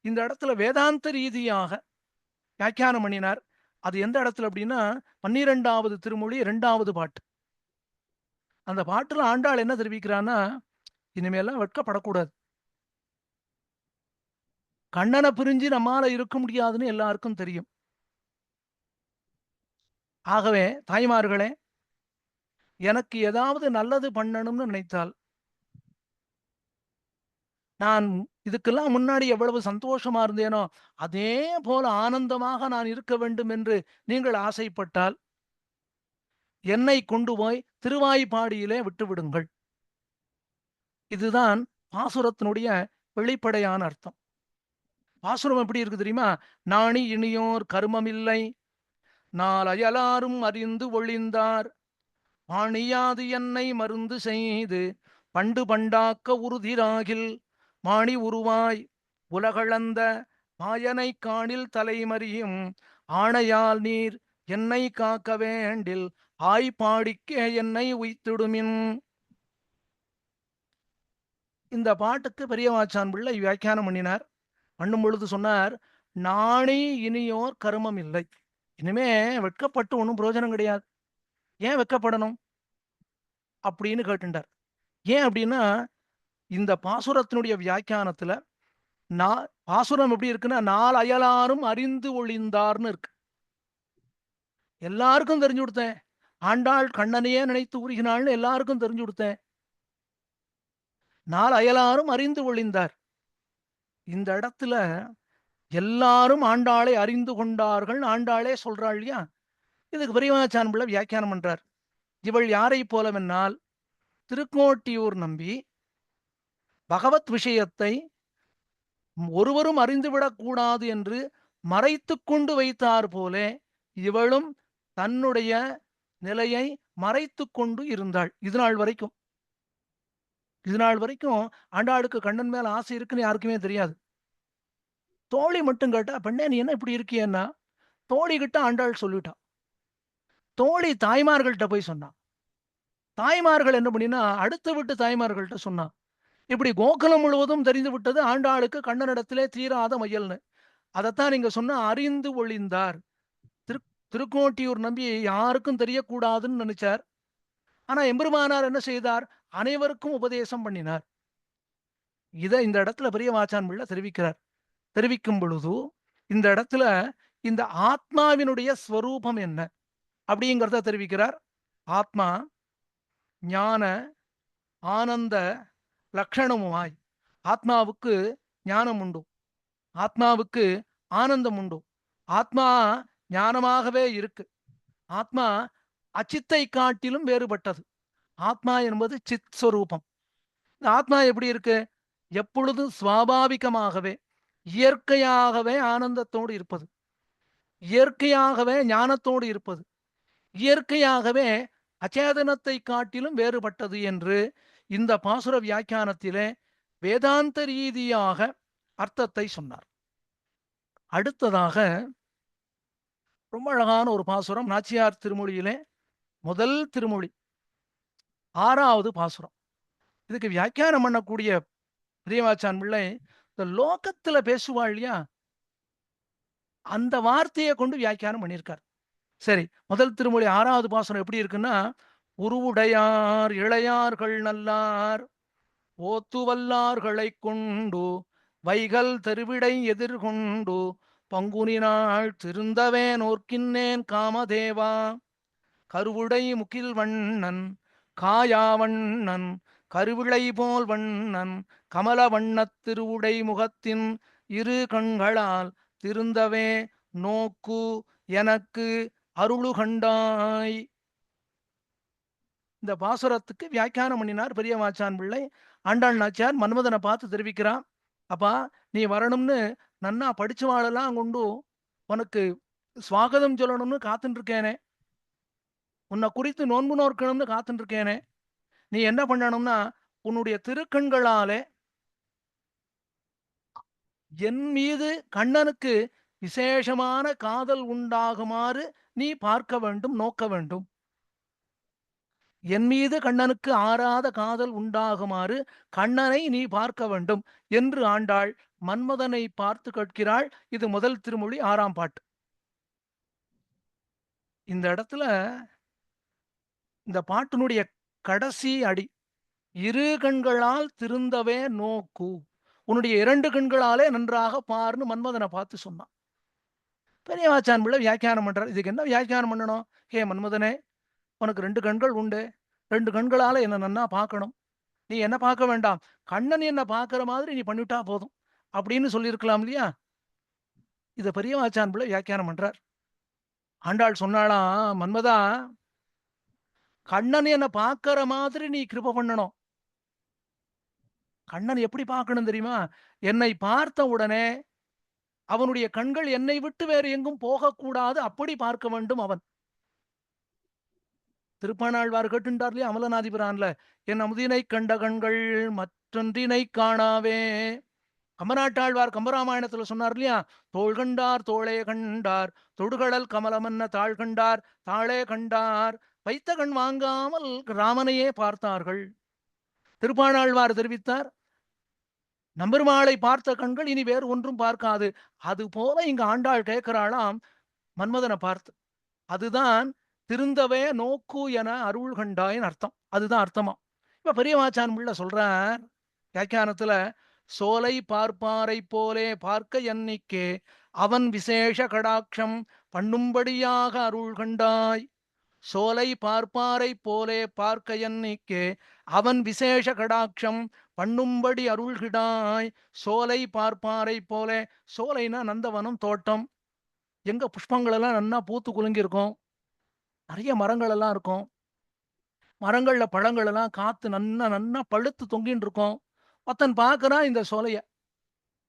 Speaker 1: இந்த இடத்துல வேதாந்த ரீதியாக வியாக்கியானம் பண்ணினார். அது எந்த இடத்துல அப்படின்னா 12வது திருமொழி 2வது பாட்டு. அந்த பாட்டுல ஆண்டாள் என்ன தெரிவிக்கிறான்னா, இனிமேலாம் வெட்கப்படக்கூடாது. கண்ணனை பிரிஞ்சு நம்மால இருக்க முடியாதுன்னு எல்லாருக்கும் தெரியும். ஆகவே தாய்மார்களே, எனக்கு ஏதாவது நல்லது பண்ணணும்னு நினைத்தால், நான் இதுக்கெல்லாம் முன்னாடி எவ்வளவு சந்தோஷமா இருந்தேனோ அதே போல ஆனந்தமாக நான் இருக்க வேண்டும் என்று நீங்கள் ஆசைப்பட்டால், என்னை கொண்டு போய் திருவாய்ப்பாடியிலே விட்டு விடுங்கள். இதுதான் பாசுரத்தினுடைய வெளிப்படையான அர்த்தம். பாசுரம் எப்படி இருக்கு தெரியுமா? நாணி இனியோர் கருமமில்லை, நாலயலாரும் அறிந்து ஒழிந்தார், பாணியாது என்னை மருந்து செய்து பண்டு பண்டாக்க உறுதிராகில், மாணி உருவாய் உலகளந்த மாயனை காணில் தலைமறியும் ஆணையால் நீர் என்னை காக்க வேண்டில் ஆய்பாடிக்கே என்னை உய்த்திடுமின். இந்த பாட்டுக்கு பெரியவாச்சான் பிள்ளை வியாக்கியானம் பண்ணினார். பண்ணும் பொழுது சொன்னார், நாணி இனியோர் கருமம் இல்லை. இனிமே வெட்கப்பட்டு ஒன்றும் பிரயோஜனம் கிடையாது. ஏன் வெட்கப்படணும் அப்படின்னு கேட்டுட்டார். ஏன் அப்படின்னா, இந்த பாசுரத்தினுடைய வியாக்கியானத்துல பாசுரம் எப்படி இருக்குன்னா, நாலு அயலாரும் அறிந்து ஒளிந்தார்னு இருக்கு. எல்லாருக்கும் தெரிஞ்சு கொடுத்தேன். ஆண்டாள் கண்ணனையே நினைத்து உருகினாள்னு எல்லாருக்கும் தெரிஞ்சு கொடுத்தேன். நாலு அயலாரும் அறிந்து ஒளிந்தார். இந்த இடத்துல எல்லாரும் ஆண்டாளை அறிந்து கொண்டார்கள், ஆண்டாளே சொல்றாள் இல்லையா. இதுக்கு பெரியவாச்சான் பிள்ளை வியாக்கியானம் பண்றார். இவள் யாரை போலவென்னால், திருக்கோட்டியூர் நம்பி பகவத் விஷயத்தை ஒருவரும் அறிந்துவிடக் கூடாது என்று மறைத்து கொண்டு வைத்தார் போல இவளும் தன்னுடைய நிலையை மறைத்து கொண்டு இருந்தாள். இதுநாள் வரைக்கும் ஆண்டாளுக்கு கண்ணன் மேல ஆசை இருக்குன்னு யாருக்குமே தெரியாது. தோழி மட்டும் கேட்டா, பெண்ணே நீ என்ன இப்படி இருக்கியன்னா, தோழி கிட்ட ஆண்டாள் சொல்லிட்டான். தோழி தாய்மார்கள்ட்ட போய் சொன்னான். தாய்மார்கள் என்ன பண்ணினா, அடுத்த வீட்டு தாய்மார்கள்ட்ட சொன்னான். இப்படி கோகுலம் முழுவதும் தெரிந்து விட்டது ஆண்டாளுக்கு கண்ணனிடத்திலே தீராத மையல்னு. அதைத்தான் நீங்க சொன்ன அறிந்து ஒளிந்தார். திருக்கோட்டியூர் நம்பி யாருக்கும் தெரியக்கூடாதுன்னு நினைச்சார். ஆனா எம்பெருமானார் என்ன செய்தார்? அனைவருக்கும் உபதேசம் பண்ணினார். இதை இந்த இடத்துல பெரியவாச்சான் பிள்ளை தெரிவிக்கிறார். தெரிவிக்கும் பொழுது இந்த இடத்துல இந்த ஆத்மாவினுடைய ஸ்வரூபம் என்ன அப்படிங்கிறத தெரிவிக்கிறார். ஆத்மா ஞான ஆனந்த லட்சணமுமாய். ஆத்மாவுக்கு ஞானம் உண்டு, ஆத்மாவுக்கு ஆனந்தம் உண்டு. ஆத்மா ஞானமாகவே இருக்கு. ஆத்மா அச்சித்தை காட்டிலும் வேறுபட்டது. ஆத்மா என்பது சித் ஸ்வரூபம். இந்த ஆத்மா எப்படி இருக்கு? எப்பொழுதும் சுவாபாவிகமாகவே இயற்கையாகவே ஆனந்தத்தோடு இருப்பது, இயற்கையாகவே ஞானத்தோடு இருப்பது, இயற்கையாகவே அச்சேதனத்தை காட்டிலும் வேறுபட்டது என்று இந்த பாசுர வியாக்கியானத்திலே வேதாந்த ரீதியாக அர்த்தத்தை சொன்னார். அடுத்ததாக ரொம்ப அழகான ஒரு பாசுரம் நாச்சியார் திருமொழியிலே முதல் திருமொழி 6வது பாசுரம். இதுக்கு வியாக்கியானம் பண்ணக்கூடிய பெரியவாச்சான் பிள்ளை இந்த லோகத்துல பேசுவாள் இல்லையா, அந்த வார்த்தையை கொண்டு வியாக்கியானம் பண்ணியிருக்கார். சரி, முதல் திருமொழி 6வது பாசுரம் எப்படி இருக்குன்னா, உருவுடையார் இளையார்கள் நல்லார் ஓத்துவல்லார்களை கொண்டு வைகல் தெருவிடை எதிர்கொண்டு பங்குனினாள் திருந்தவே நோர்க்கின்னேன் காமதேவா கருவுடை முகில் வண்ணன் காயாவண்ணன் கருவிளை போல் வண்ணன் கமல வண்ணத் திருவுடை முகத்தின் இரு கண்களால் திருந்தவே நோக்கு எனக்கு அருளு கண்டாய். இந்த பாசுரத்துக்கு வியாக்கியானம் பண்ணினார் பெரியவாச்சான் பிள்ளை. ஆண்டாள் நாச்சியார் மன்மதனை பார்த்து தெரிவிக்கிறான், அப்பா நீ வரணும்னு நன்னா படிச்சுவாளெல்லாம் கொண்டு உனக்கு ஸ்வாகதம் சொல்லணும்னு காத்துட்டு இருக்கேனே, உன்னை குறித்து நோன்பு நோக்கணும்னு காத்துட்டு இருக்கேனே, நீ என்ன பண்ணணும்னா உன்னுடைய திருக்கண்களாலே என் மீது கண்ணனுக்கு விசேஷமான காதல் உண்டாகுமாறு நீ பார்க்க வேண்டும், நோக்க வேண்டும். என் மீது கண்ணனுக்கு ஆறாத காதல் உண்டாகுமாறு கண்ணனை நீ பார்க்க வேண்டும் என்று ஆண்டாள் மன்மதனை பார்த்து கேட்கிறாள். இது முதல் திருமொழி 6ஆம் பாட்டு. இந்த இடத்துல இந்த பாட்டினுடைய கடைசி அடி, இரு கண்களால் திருந்தவே நோக்கு, உன்னுடைய 2 கண்களாலே நன்றாக பார்னு மன்மதனை பார்த்து சொன்னான். பெரியவாச்சான் பிள்ளை வியாக்கியானம் பண்றார். இதுக்கு என்ன வியாக்கியானம் பண்ணணும்? ஹே மன்மதனே, உனக்கு 2 கண்கள் உண்டு, 2 கண்களால என்ன நன்னா பார்க்கணும், நீ என்ன பார்க்க வேண்டாம், கண்ணன் என்ன பார்க்கிற மாதிரி நீ பண்ணிவிட்டா போதும் அப்படின்னு சொல்லியிருக்கலாம் இல்லையா. இதை பெரியவாச்சான் பிள்ளை வியாக்கியானம் பண்றார். ஆண்டாள் சொன்னாலாம், மன்மதா கண்ணன் என்ன பார்க்கிற மாதிரி நீ கிருப பண்ணணும். கண்ணன் எப்படி பார்க்கணும் தெரியுமா? என்னை பார்த்த உடனே அவனுடைய கண்கள் என்னை விட்டு வேறு எங்கும் போகக்கூடாது, அப்படி பார்க்க வேண்டும் அவன். திருப்பாணாழ்வார் கேட்டுட்டார் இல்லையா அமலநாதிபிரான்ல, என் அமுதினை கண்ட கண்கள் மற்றொன்றினை காணாவே. கம்பநாட்டாழ்வார் கம்பராமாயணத்துல சொன்னார் இல்லையா, தோள் கண்டார் தோளே கண்டார் தொடுகடல் கமலமன்ன தாழ் கண்டார் தாளே கண்டார் வைத்த கண் வாங்காமல் ராமனையே பார்த்தார்கள். திருப்பாணாழ்வார் தெரிவித்தார், நம்பெருமாளை பார்த்த கண்கள் இனி வேறு ஒன்றும் பார்க்காது. அது போல இங்க ஆண்டாள் கேட்கிறாளாம் மன்மதனை பார்த்து. அதுதான் திருந்தவே நோக்கு என அருள் கண்டாயின் அர்த்தம். அதுதான் அர்த்தமா. இப்ப பெரியவாச்சான் பிள்ளை சொல்றார் வியாக்கியானத்துல, சோலை பார்ப்பாரை போலே பார்க்க எண்ணிக்கே அவன் விசேஷ கடாட்சம் பண்ணும்படியாக அருள் கண்டாய். சோலை பார்ப்பாரை போலே பார்க்க எண்ணிக்கே அவன் விசேஷ கடாட்சம் பண்ணும்படி அருள்கிடாய். சோலை பார்ப்பாரை போலே, சோலைனா நந்தவனம் தோட்டம், எங்க புஷ்பங்கள் எல்லாம் நன்னா பூத்து குலுங்கி இருக்கும், நிறைய மரங்கள் எல்லாம் இருக்கும், மரங்கள்ல பழங்கள் எல்லாம் காத்து நன்னா நன்னா பழுத்து தொங்கின்னு இருக்கும். ஒருத்தன் பார்க்கறான் இந்த சோலைய.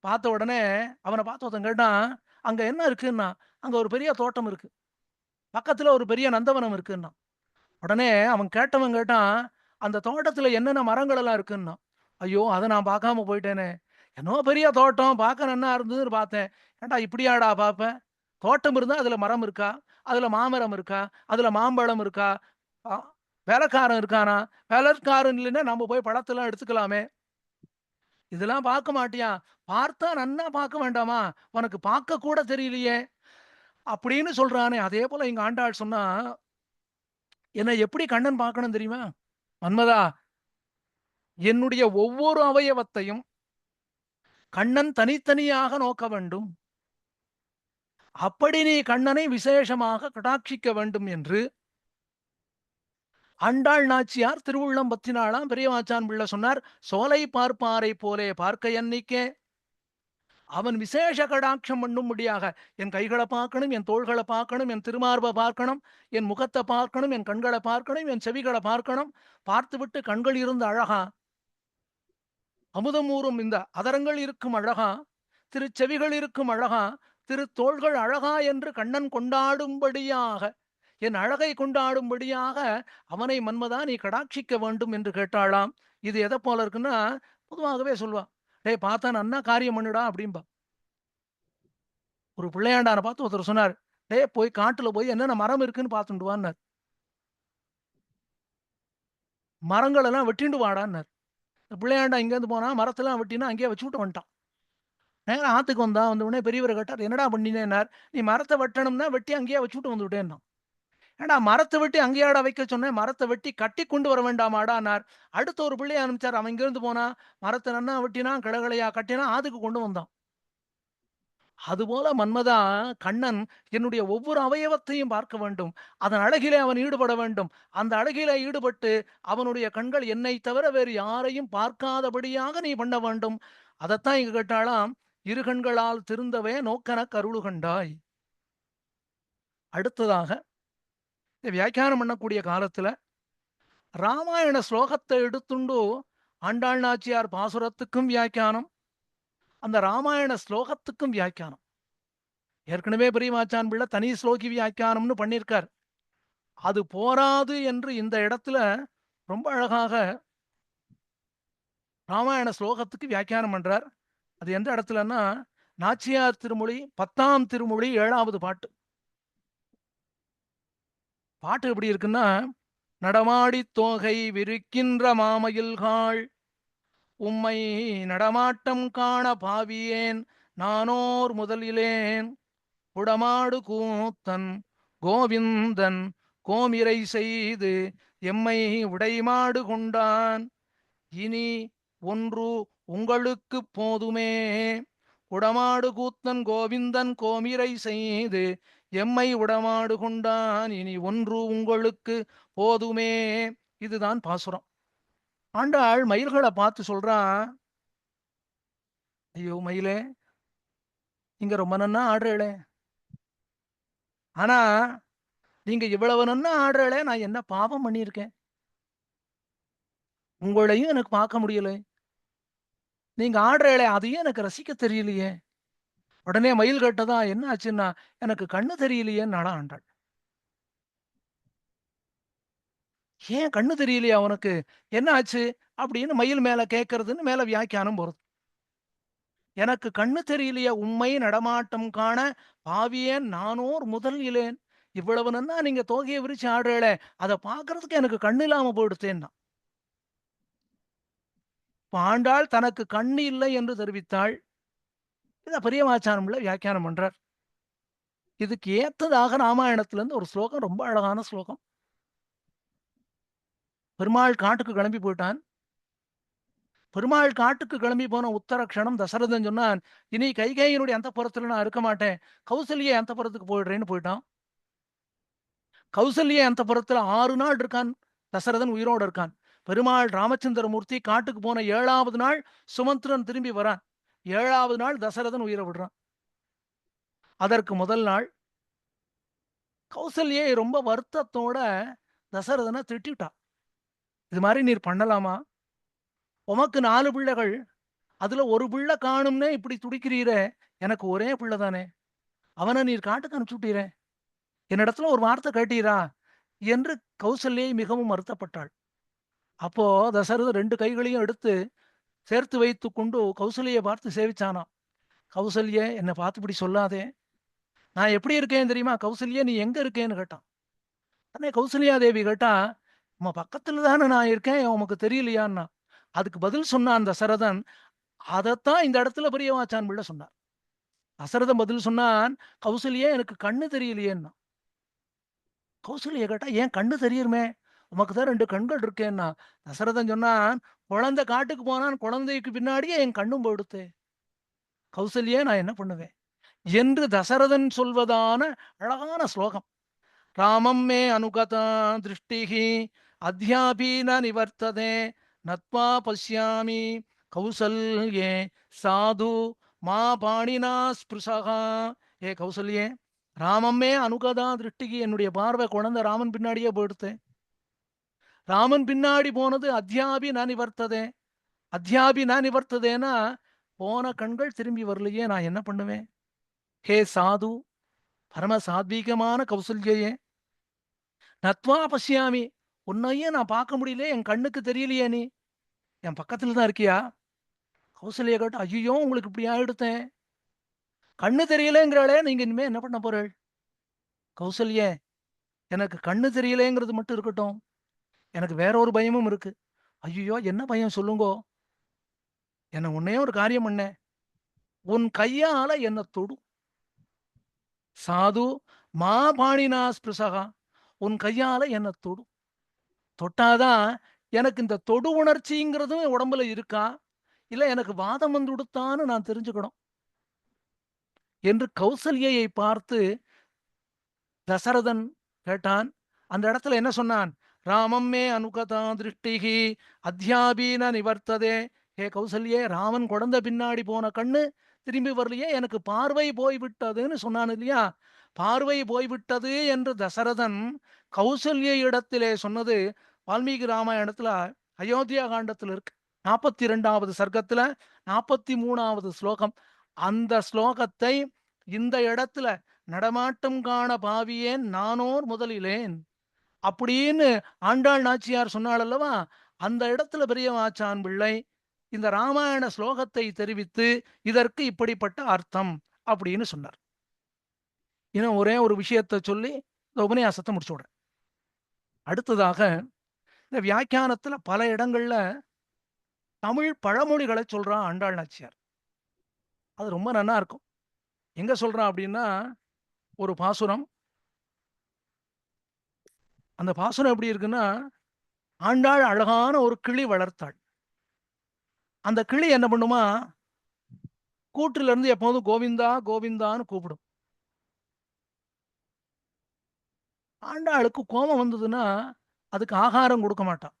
Speaker 1: பார்த்த உடனே அவனை பார்த்து ஒருத்தன் கேட்டான், அங்க என்ன இருக்குன்னா, அங்க ஒரு பெரிய தோட்டம் இருக்கு, பக்கத்துல ஒரு பெரிய நந்தவனம் இருக்குன்னா. உடனே அவன் கேட்டான், அந்த தோட்டத்துல என்னென்ன மரங்கள் எல்லாம் இருக்குன்னா. ஐயோ, அதை நான் பார்க்காம போயிட்டேனே, என்னோ பெரிய தோட்டம் பார்க்க நன்னா இருந்ததுன்னு பார்த்தேன். ஏண்டா இப்படியாடா பார்ப்பேன், தோட்டம் இருந்தா அதுல மரம் இருக்கா, அதுல மாமரம் இருக்கா, அதுல மாம்பழம் இருக்கா, வேலைக்காரன் இருக்கானா, வேலைக்காரன் இல்லைன்னா நம்ம போய் பழத்தெல்லாம் எடுத்துக்கலாமே, இதெல்லாம் பார்க்க மாட்டியா, பார்த்தா நன்னா பார்க்க வேண்டாமா, உனக்கு பார்க்க கூட தெரியலையே அப்படின்னு சொல்றானே. அதே போல இங்க ஆண்டாள் சொன்னா, என்னை எப்படி கண்ணன் பார்க்கணும் தெரியுமா மன்மதா, என்னுடைய ஒவ்வொரு அவயவத்தையும் கண்ணன் தனித்தனியாக நோக்க வேண்டும், அப்படி நீ கண்ணனை விசேஷமாக கடாட்சிக்க வேண்டும் என்று ஆண்டாள் நாச்சியார் திருவுள்ளம் பத்தினாளாம் பெரியவாச்சான் பிள்ளை சொன்னார். சோலை பார்ப்பாரை போலே பார்க்க எண்ணிக்கே அவன் விசேஷ கடாட்சம் பண்ணும்படியாக, என் கைகளை பார்க்கணும், என் தோள்களை பார்க்கணும், என் திருமார்பை பார்க்கணும், என் முகத்தை பார்க்கணும், என் கண்களை பார்க்கணும், என் செவிகளை பார்க்கணும், பார்த்துவிட்டு கண்கள் இருந்த அழகா, அமுதமூறும் இந்த அதரங்கள் இருக்கும் அழகா, திருச்செவிகள் இருக்கும் அழகா, திரு தோள்கள் அழகா என்று கண்ணன் கொண்டாடும்படியாக, என் அழகை கொண்டாடும்படியாக அவனை மன்மதா நீ கடாட்சிக்க வேண்டும் என்று கேட்டாளாம். இது எதை போல இருக்குன்னா, பொதுவாகவே சொல்வா, டேய் பார்த்தா நன்னா காரியம் பண்ணுடா அப்படின்பா. ஒரு பிள்ளையாண்டான பார்த்து ஒருத்தர் சொன்னார், டே போய் காட்டுல போய் என்னென்ன மரம் இருக்குன்னு பார்த்துட்டு வான்னார். மரங்கள் எல்லாம் வெட்டிண்டு வாடான்னார். பிள்ளையாண்டா இங்கேருந்து போனா மரத்தெல்லாம் வெட்டினா அங்கேயே வச்சு விட்டு வந்துட்டான். நேரம் ஆத்துக்கு வந்தா, வந்த உடனே பெரியவரை கேட்டார், என்னடா பண்ணினேன்னார். நீ மரத்தை வெட்டணும்னா வெட்டி அங்கேயே வச்சு விட்டு வந்து விட்டேன்னா. ஏண்டா மரத்தை வெட்டி அங்கேயாடா வைக்க சொன்னேன், மரத்தை வெட்டி கட்டி கொண்டு வர வேண்டாமாடான்னார். அடுத்த ஒரு பிள்ளையை அனுப்பிச்சார், அவன் இங்கிருந்து போனா மரத்தை நன்னா வெட்டினா கிளகளையா கட்டினா ஆத்துக்கு கொண்டு வந்தான். அதுபோல மன்மதா, கண்ணன் என்னுடைய ஒவ்வொரு அவயவத்தையும் பார்க்க வேண்டும், அதன் அழகிலே அவன் ஈடுபட வேண்டும், அந்த அழகிலே ஈடுபட்டு அவனுடைய கண்கள் என்னை தவிர வேறு யாரையும் பார்க்காதபடியாக நீ பண்ண வேண்டும். அதைத்தான் இங்க கேட்டாலாம், இரு கண்களால் திருந்தவே நோக்கன கருளு கண்டாய். அடுத்ததாக வியாக்கியானம் பண்ணக்கூடிய காலத்துல ராமாயண ஸ்லோகத்தை எடுத்துண்டு ஆண்டாள் நாச்சியார் பாசுரத்துக்கும் வியாக்கியானம், அந்த ராமாயண ஸ்லோகத்துக்கும் வியாக்கியானம். ஏற்கனவே பெரியவாச்சான் பிள்ளை தனி ஸ்லோகி வியாக்கியானம்னு பண்ணியிருக்கார். அது போராது என்று இந்த இடத்துல ரொம்ப அழகாக ராமாயண ஸ்லோகத்துக்கு வியாக்கியானம் பண்றார். அது எந்த இடத்துலன்னா, நாச்சியார் திருமொழி 10ஆம் திருமொழி 7வது பாட்டு. பாட்டு எப்படி இருக்குன்னா, நடமாடி தோகை விரிக்கின்ற மாமயில்காள் உம்மை நடமாட்டம் காண பாவியேன் நானோர் முதலிலேன் புடமாடு கூத்தன் கோவிந்தன் கோமிரை செய்து எம்மை உடைமாடு கொண்டான் இனி ஒன்று உங்களுக்கு போதுமே. உடமாடு கூத்தன் கோவிந்தன் கோமிரை செய்து எம்மை உடமாடு கொண்டான் இனி ஒன்று உங்களுக்கு போதுமே. இதுதான் பாசுரம். ஆண்டாள் மயில்களை பார்த்து சொல்றான், ஐயோ மயிலே, நீங்க ரொம்ப நன்னா ஆடுறே, ஆனா நீங்க இவ்வளவு நன்னா ஆடுறே, நான் என்ன பாவம் பண்ணியிருக்கேன், உங்களையும் எனக்கு பார்க்க முடியல, நீங்க ஆடுறே அதையும் எனக்கு ரசிக்க தெரியலையே. உடனே மயில் கேட்டதா, என்ன ஆச்சுன்னா, எனக்கு கண்ணு தெரியலையேன்னு ஆண்டாள். ஏன் கண்ணு தெரியலையா உனக்கு? என்ன ஆச்சு? அப்படின்னு மயில் மேல கேட்கறதுன்னு மேல வியாக்கியானம் போறது. எனக்கு கண்ணு தெரியலையா உம்மை நடமாட்டம் காண, பாவியேன் நானோர் முதல் இலேன். இவ்வளவு நன்னா நீங்க தோகைய விரிச்சு ஆடுறேளே, அத பார்க்கறதுக்கு எனக்கு கண்ணு இல்லாம போயிடுத்தேன்னா. இப்ப ஆண்டாள் தனக்கு கண்ணு இல்லை என்று தெரிவித்தாள். இத பெரியவாச்சான் பிள்ளை வியாக்கியானம் பண்றார். இதுக்கு ஏத்ததாக ராமாயணத்திலிருந்து ஒரு ஸ்லோகம், ரொம்ப அழகான ஸ்லோகம். பெருமாள் காட்டுக்கு கிளம்பி போயிட்டான். பெருமாள் காட்டுக்கு கிளம்பி போன உத்தர க்ஷணம் தசரதன் சொன்னான், "இனி கைகேயினுடைய அந்தப்புரத்துல நான் இருக்க மாட்டேன். கௌசல்ய அந்தப்புரத்துக்கு போயிடுறேன்னு" போயிட்டான். கௌசல்ய அந்தப்புரத்துல 6 நாள் இருக்கான். தசரதன் உயிரோட இருக்கான். பெருமாள் ராமச்சந்திரமூர்த்தி காட்டுக்கு போன 7வது நாள் சுமந்திரன் திரும்பி வரான். 7வது நாள் தசரதன் உயிரை விடுறான். அதற்கு முதல் நாள் கௌசல்யை ரொம்ப வருத்தத்தோட தசரதனை திட்டிட்டா. "இது மாதிரி நீர் பண்ணலாமா? உமக்கு 4 பிள்ளைகள். அதுல ஒரு பிள்ளை காணும்னே இப்படி துடிக்கிறீரே. எனக்கு ஒரே பிள்ளை தானே. அவனை நீர் காட்டுக்கு அனுப்பிச்சுட்டீரே. என்னிடத்துல ஒரு வார்த்தை கேட்டீரா?" என்று கௌசல்யை மிகவும் வருத்தப்பட்டாள். அப்போ தசரதன் 2 கைகளையும் எடுத்து சேர்த்து வைத்துக் கொண்டு கௌசல்யை பார்த்து சேவிச்சானாம். "கௌசல்யே, என்னை பார்த்து இப்படி சொல்லாதே. நான் எப்படி இருக்கேன் தெரியுமா? கௌசல்யே, நீ எங்க இருக்கேன்னு?" கேட்டான். உடனே கௌசல்யா தேவி கேட்டா, "உம்ம பக்கத்துல தானே நான் இருக்கேன். உமக்கு தெரியலையான்னா?" அதுக்கு பதில் சொன்னான் தசரதன். அதத்தான் இந்த இடத்துல பெரியவாச்சான் பிள்ளை சொன்னார். தசரதன் பதில் சொன்னான், "கௌசல்யே, எனக்கு கண்ணு தெரியலையேன்னா." கௌசல்யா கேட்டா, "ஏன் கண்ணு தெரியுமே? உமக்கு தான் 2 கண்கள் இருக்கேன்னா." தசரதன் சொன்னான், "குழந்தை காட்டுக்கு போனான். குழந்தைக்கு பின்னாடியே என் கண்ணும் போயிடுத்தே. கௌசல்யே, நான் என்ன பண்ணுவேன்?" என்று தசரதன் சொல்வதான அழகான ஸ்லோகம். ராமம் மே அனுகதா திருஷ்டிஹி அத்யாபி ந நிவர்த்ததே நத்வா பஷ்யாமி கௌசல்யே சாது மா பாணினா ஸ்பிருஷகா. ஏ கௌசல்யே, ராமம்மே அனுகதா திருஷ்டிகி, என்னுடைய பார்வை குழந்தை ராமன் பின்னாடியே போயிடுத்து. ராமன் பின்னாடி போனது அத்யாபி ந நிவர்த்ததே. அத்யாபி ந நிவர்த்ததேனா போன கண்கள் திரும்பி வரலையே, நான் என்ன பண்ணுவேன்? ஹே சாது, பரம சாத்வீகமான கௌசல்யே, நத்வா பஷ்யாமி, உன்னையும் நான் பார்க்க முடியல, என் கண்ணுக்கு தெரியலையே, நீ என் பக்கத்துல தான் இருக்கியா? கௌசல்யா கேட்டா, ஐயோ, உங்களுக்கு இப்படி ஆயிடுத்தேன். கண்ணு தெரியலங்கிறாளே, நீங்க இனிமே என்ன பண்ண போறேள்? கௌசல்யே, எனக்கு கண்ணு தெரியலேங்கிறது மட்டும் இருக்கட்டும். எனக்கு வேற ஒரு பயமும் இருக்கு. ஐயோ, என்ன பயம் சொல்லுங்கோ? என்ன ஒன்னே ஒரு காரியம் பண்ண. உன் கையால என்ன தொடு. சாது மா பாணினா ஸ்பிருஷகா, உன் கையால என்ன தொடு. தொட்டாதான் எனக்கு இந்த தொடு உணர்ச்சிங்கிறதும் உடம்புல இருக்கா, இல்ல எனக்கு வாதம் வந்து கொடுத்தான்னு நான் தெரிஞ்சுக்கணும் என்று கௌசல்யை பார்த்து தசரதன் கேட்டான். அந்த இடத்துல என்ன சொன்னான்? ராமம் மே அனுகதா திருஷ்டிகி அத்யாபீன நிவர்த்ததே. ஹே கௌசல்யே, ராமன் குழந்தை பின்னாடி போன கண்ணு திரும்பி வரலையே, எனக்கு பார்வை போய்விட்டதுன்னு சொன்னான் இல்லையா? பார்வை போய்விட்டது என்று தசரதன் கௌசல்ய இடத்திலே சொன்னது வால்மீகி ராமாயணத்துல அயோத்தியா காண்டத்துல இருக்கு. 42வது சர்க்கத்துல 43வது ஸ்லோகம். அந்த ஸ்லோகத்தை இந்த இடத்துல நடமாட்டம் காண பாவியேன் நானோர் முதலிலேன் அப்படின்னு ஆண்டாள் நாச்சியார் சொன்னாள் அல்லவா? அந்த இடத்துல பெரியவாச்சான் பிள்ளை இந்த ராமாயண ஸ்லோகத்தை தெரிவித்து இதற்கு இப்படிப்பட்ட அர்த்தம் அப்படின்னு சொன்னார். இன்னும் ஒரே ஒரு விஷயத்தை சொல்லி இந்த உபன்யாசத்தை முடிச்சு விடுறேன். அடுத்ததாக இந்த வியாக்கியானத்துல பல இடங்கள்ல தமிழ் பழமொழிகளை சொல்றான் ஆண்டாள் நாச்சியார். அது ரொம்ப நல்லா இருக்கும். எங்க சொல்றான் அப்படின்னா, ஒரு பாசுரம். அந்த பாசுரம் எப்படி இருக்குன்னா, ஆண்டாள் அழகான ஒரு கிளி வளர்த்தாள். அந்த கிளி என்ன பண்ணுமா, கூட்டுல இருந்து எப்போதும் கோவிந்தா கோவிந்தான்னு கூப்பிடும். ஆண்டாளுக்கு கோபம் வந்ததுன்னா அதுக்கு ஆகாரம் கொடுக்க மாட்டான்.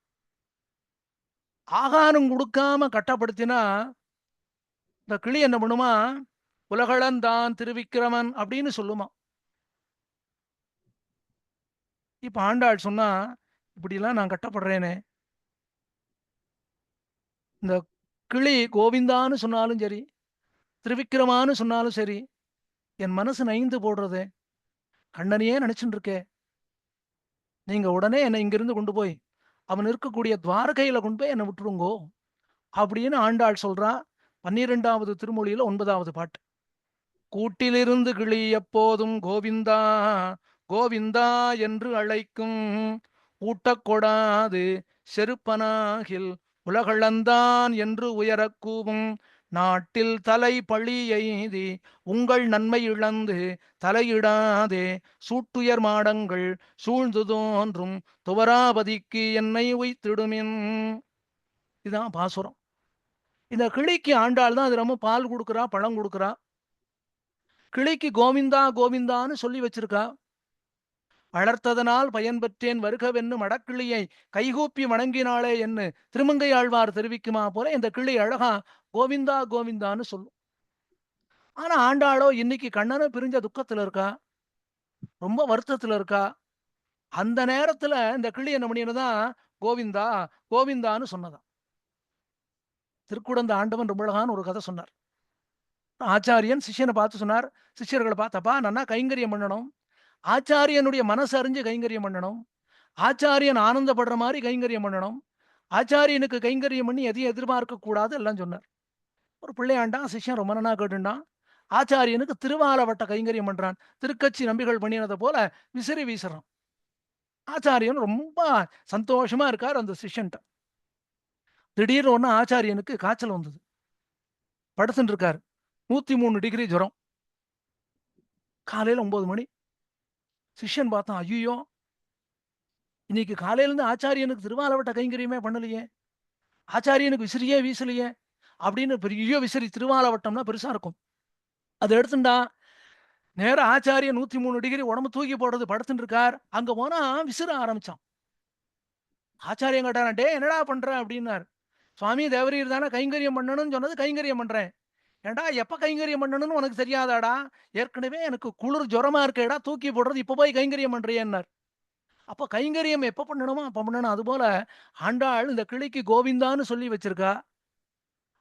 Speaker 1: ஆகாரம் கொடுக்காம கட்டப்படுத்தினா இந்த கிளி என்ன பண்ணுமா, உலகளந்தான் திருவிக்கிரமன் அப்படின்னு சொல்லுமா. இப்ப ஆண்டாள் சொன்னா, இப்படிலாம் நான் கட்டப்படுறேனே, இந்த கிளி கோவிந்தான்னு சொன்னாலும் சரி, திருவிக்கிரமான்னு சொன்னாலும் சரி, என் மனசு நைந்து போடுறதே, கண்ணனையே நினைச்சுட்டு இருக்கே. நீங்க உடனே என்னை இங்கிருந்து கொண்டு போய் அவன் இருக்கக்கூடிய துவாரகையில கொண்டு போய் என்ன விட்டுருங்கோ அப்படின்னு ஆண்டாள் சொல்றா. 12வது திருமொழியில 9வது பாட்டு. கூட்டிலிருந்து கிளி எப்போதும் கோவிந்தா கோவிந்தா என்று அழைக்கும், ஊட்டக் கொடாது செருப்பனாகில் உலகளந்தான் என்று உயரக் கூவும், நாட்டில் தலை பழி எய்தி உங்கள் நன்மை இழந்து தலையிடாதே சூட்டுயர் மாடங்கள் சூழ்ந்து தோன்றும் துவராபதிக்கு என்னை உய்த்திடுமின். இதான் பாசுரம். இந்த கிளிக்கு ஆண்டாள் தான் அது ரொம்ப பால் கொடுக்குறா, பழம் கொடுக்குறா. கிளிக்கு கோவிந்தா கோவிந்தான்னு சொல்லி வச்சிருக்கா. வளர்த்ததனால் பயன்பெற்றேன் வருகவென்னு மடக்கிளியை கைகூப்பி வணங்கினாளே என்று திருமங்கை ஆழ்வார் தெரிவிக்குமா போல இந்த கிளி அழகா கோவிந்தா கோவிந்தான்னு சொல்லும். ஆனா ஆண்டாளோ இன்னைக்கு கண்ணனை பிரிஞ்ச துக்கத்துல இருக்கா, ரொம்ப வருத்தத்துல இருக்கா. அந்த நேரத்துல இந்த கிளி என்ன பண்ணியதான் கோவிந்தா கோவிந்தான்னு சொன்னதான். திருக்குடந்த ஆண்டவன் ரொம்ப அழகான ஒரு கதை சொன்னார். ஆச்சாரியன் சிஷ்யனை பார்த்து சொன்னார், சிஷ்யர்களை பார்த்தப்பா நன்னா கைங்கரியம் பண்ணணும், ஆச்சாரியனுடைய மனசு அறிஞ்சு கைங்கரியம் பண்ணணும், ஆச்சாரியன் ஆனந்தப்படுற மாதிரி கைங்கரியம் பண்ணணும், ஆச்சாரியனுக்கு கைங்கரியம் பண்ணி எதையும் எதிர்பார்க்க கூடாது எல்லாம் சொன்னார். ஒரு பிள்ளையாண்டான் சிஷ்யன் ரொம்ப நன்னா கேட்டுண்டான். ஆச்சாரியனுக்கு திருவாலவட்ட கைங்கரியம் பண்றான். திருக்கட்சி நம்பிகள் பண்ணினதை போல விசிறி வீசுறான். ஆச்சாரியன் ரொம்ப சந்தோஷமா இருக்கார் அந்த சிஷ்யன்ட்ட. திடீர்னு ஒண்ணு ஆச்சாரியனுக்கு காய்ச்சல் வந்தது. படுத்துட்டு இருக்காரு. 103 டிகிரி ஜுரம். காலையில 9 மணி. சிஷ்யன் பார்த்தான், ஐயோ இன்னைக்கு காலையில இருந்து ஆச்சாரியனுக்கு திருவாலவட்ட கைங்கரியமே பண்ணலையே, ஆச்சாரியனுக்கு விசிறியே வீசலையே அப்படின்னு பெரிய விசிறி திருவாலவட்டம்னா பெருசா இருக்கும். அதை எடுத்துட்டா நேரம் ஆச்சாரியன் 103 டிகிரி உடம்பு தூக்கி போடுறது படுத்துட்டு இருக்கார். அங்க போனா விசிற ஆரம்பிச்சான். ஆச்சாரியம் கேட்டாரா, டே என்னடா பண்ற அப்படின்னாரு. சுவாமி தேவரீர் தானே கைங்கரியம் பண்ணணும்னு சொன்னது, கைங்கரியம் பண்றேன். ஏண்டா எப்ப கைங்கரியம் பண்ணணும்னு உனக்கு தெரியாதாடா, ஏற்கனவே எனக்கு குளிர் ஜுரமா இருக்கேடா தூக்கி போடுறது, இப்ப போய் கைங்கரியம் பண்றியேன்னார். அப்ப கைங்கரியம் எப்ப பண்ணணுமோ அப்ப பண்ணணும். அது போல ஆண்டாள் இந்த கிளிக்கு கோவிந்தான்னு சொல்லி வச்சிருக்கா.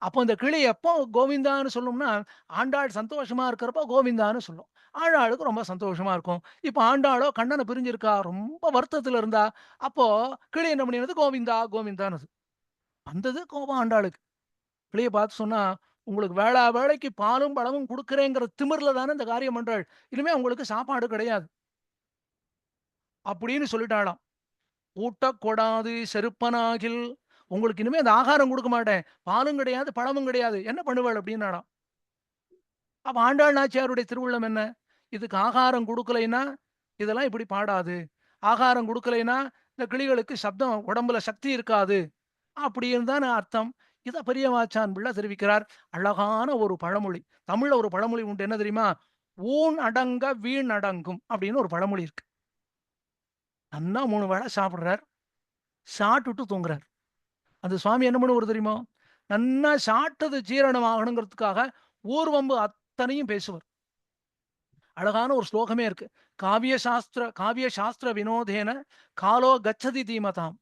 Speaker 1: அப்போ இந்த கிளி எப்போ கோவிந்தான்னு சொல்லும்னா, ஆண்டாள் சந்தோஷமா இருக்கிறப்போ கோவிந்தான்னு சொல்லும். ஆண்டாளுக்கு ரொம்ப சந்தோஷமா இருக்கும். இப்ப ஆண்டாளோ கண்ணனை பிரிஞ்சிருக்கா, ரொம்ப வருத்தத்துல இருந்தா. அப்போ கிளி என்ன பண்ணினது, கோவிந்தா கோவிந்தான்னுது. வந்தது கோபம் ஆண்டாளுக்கு. கிளிய பார்த்து சொன்னா, உங்களுக்கு வேளா வேளைக்கு பாலும் பழமும் குடுக்குறேங்கிற திமிர்ல தானே இந்த காரியம் பண்றாள். இனிமே உங்களுக்கு சாப்பாடு கிடையாது. அப்படின்னு சொல்லிட்டாளாம். ஊட்டக் கொடாது செருப்பனாகில், உங்களுக்கு இனிமே அந்த ஆகாரம் குடுக்க மாட்டேன். பாலும் கிடையாது, பழமும் கிடையாது. என்ன பண்ணுவாள் அப்படின்னாளாம். அப்ப ஆண்டாள் நாச்சியாருடைய திருவுள்ளம் என்ன? இதுக்கு ஆகாரம் குடுக்கலைன்னா, இதெல்லாம் இப்படி பாடாது. ஆகாரம் குடுக்கலைன்னா, இந்த கிளிகளுக்கு சப்தம் உடம்புல சக்தி இருக்காது. அப்படின்னு தான அர்த்தம். இத பெரியவாச்சான் பிள்ளை தெரிவிக்கிறார். அழகான ஒரு பழமொழி. தமிழ்ல ஒரு பழமொழி உண்டு. என்ன தெரியுமா? "ஊன் அடங்க வீண் அடங்கும்" அப்படின்னு ஒரு பழமொழி இருக்கு. நன்னா 3 வேளை சாப்பிடுறார். சாப்பிட்டுட்டு தூங்குறார். அந்த சுவாமி என்ன பண்ணுவாரு தெரியுமா? நன்னா சாப்பிட்டது ஜீரணம் ஆகணுங்கிறதுக்காக ஊர்வம்பு அத்தனையும் பேசுவார். அழகான ஒரு ஸ்லோகமே இருக்கு. காவிய சாஸ்திர வினோதேன காலோ கச்சதி தீமதாம்.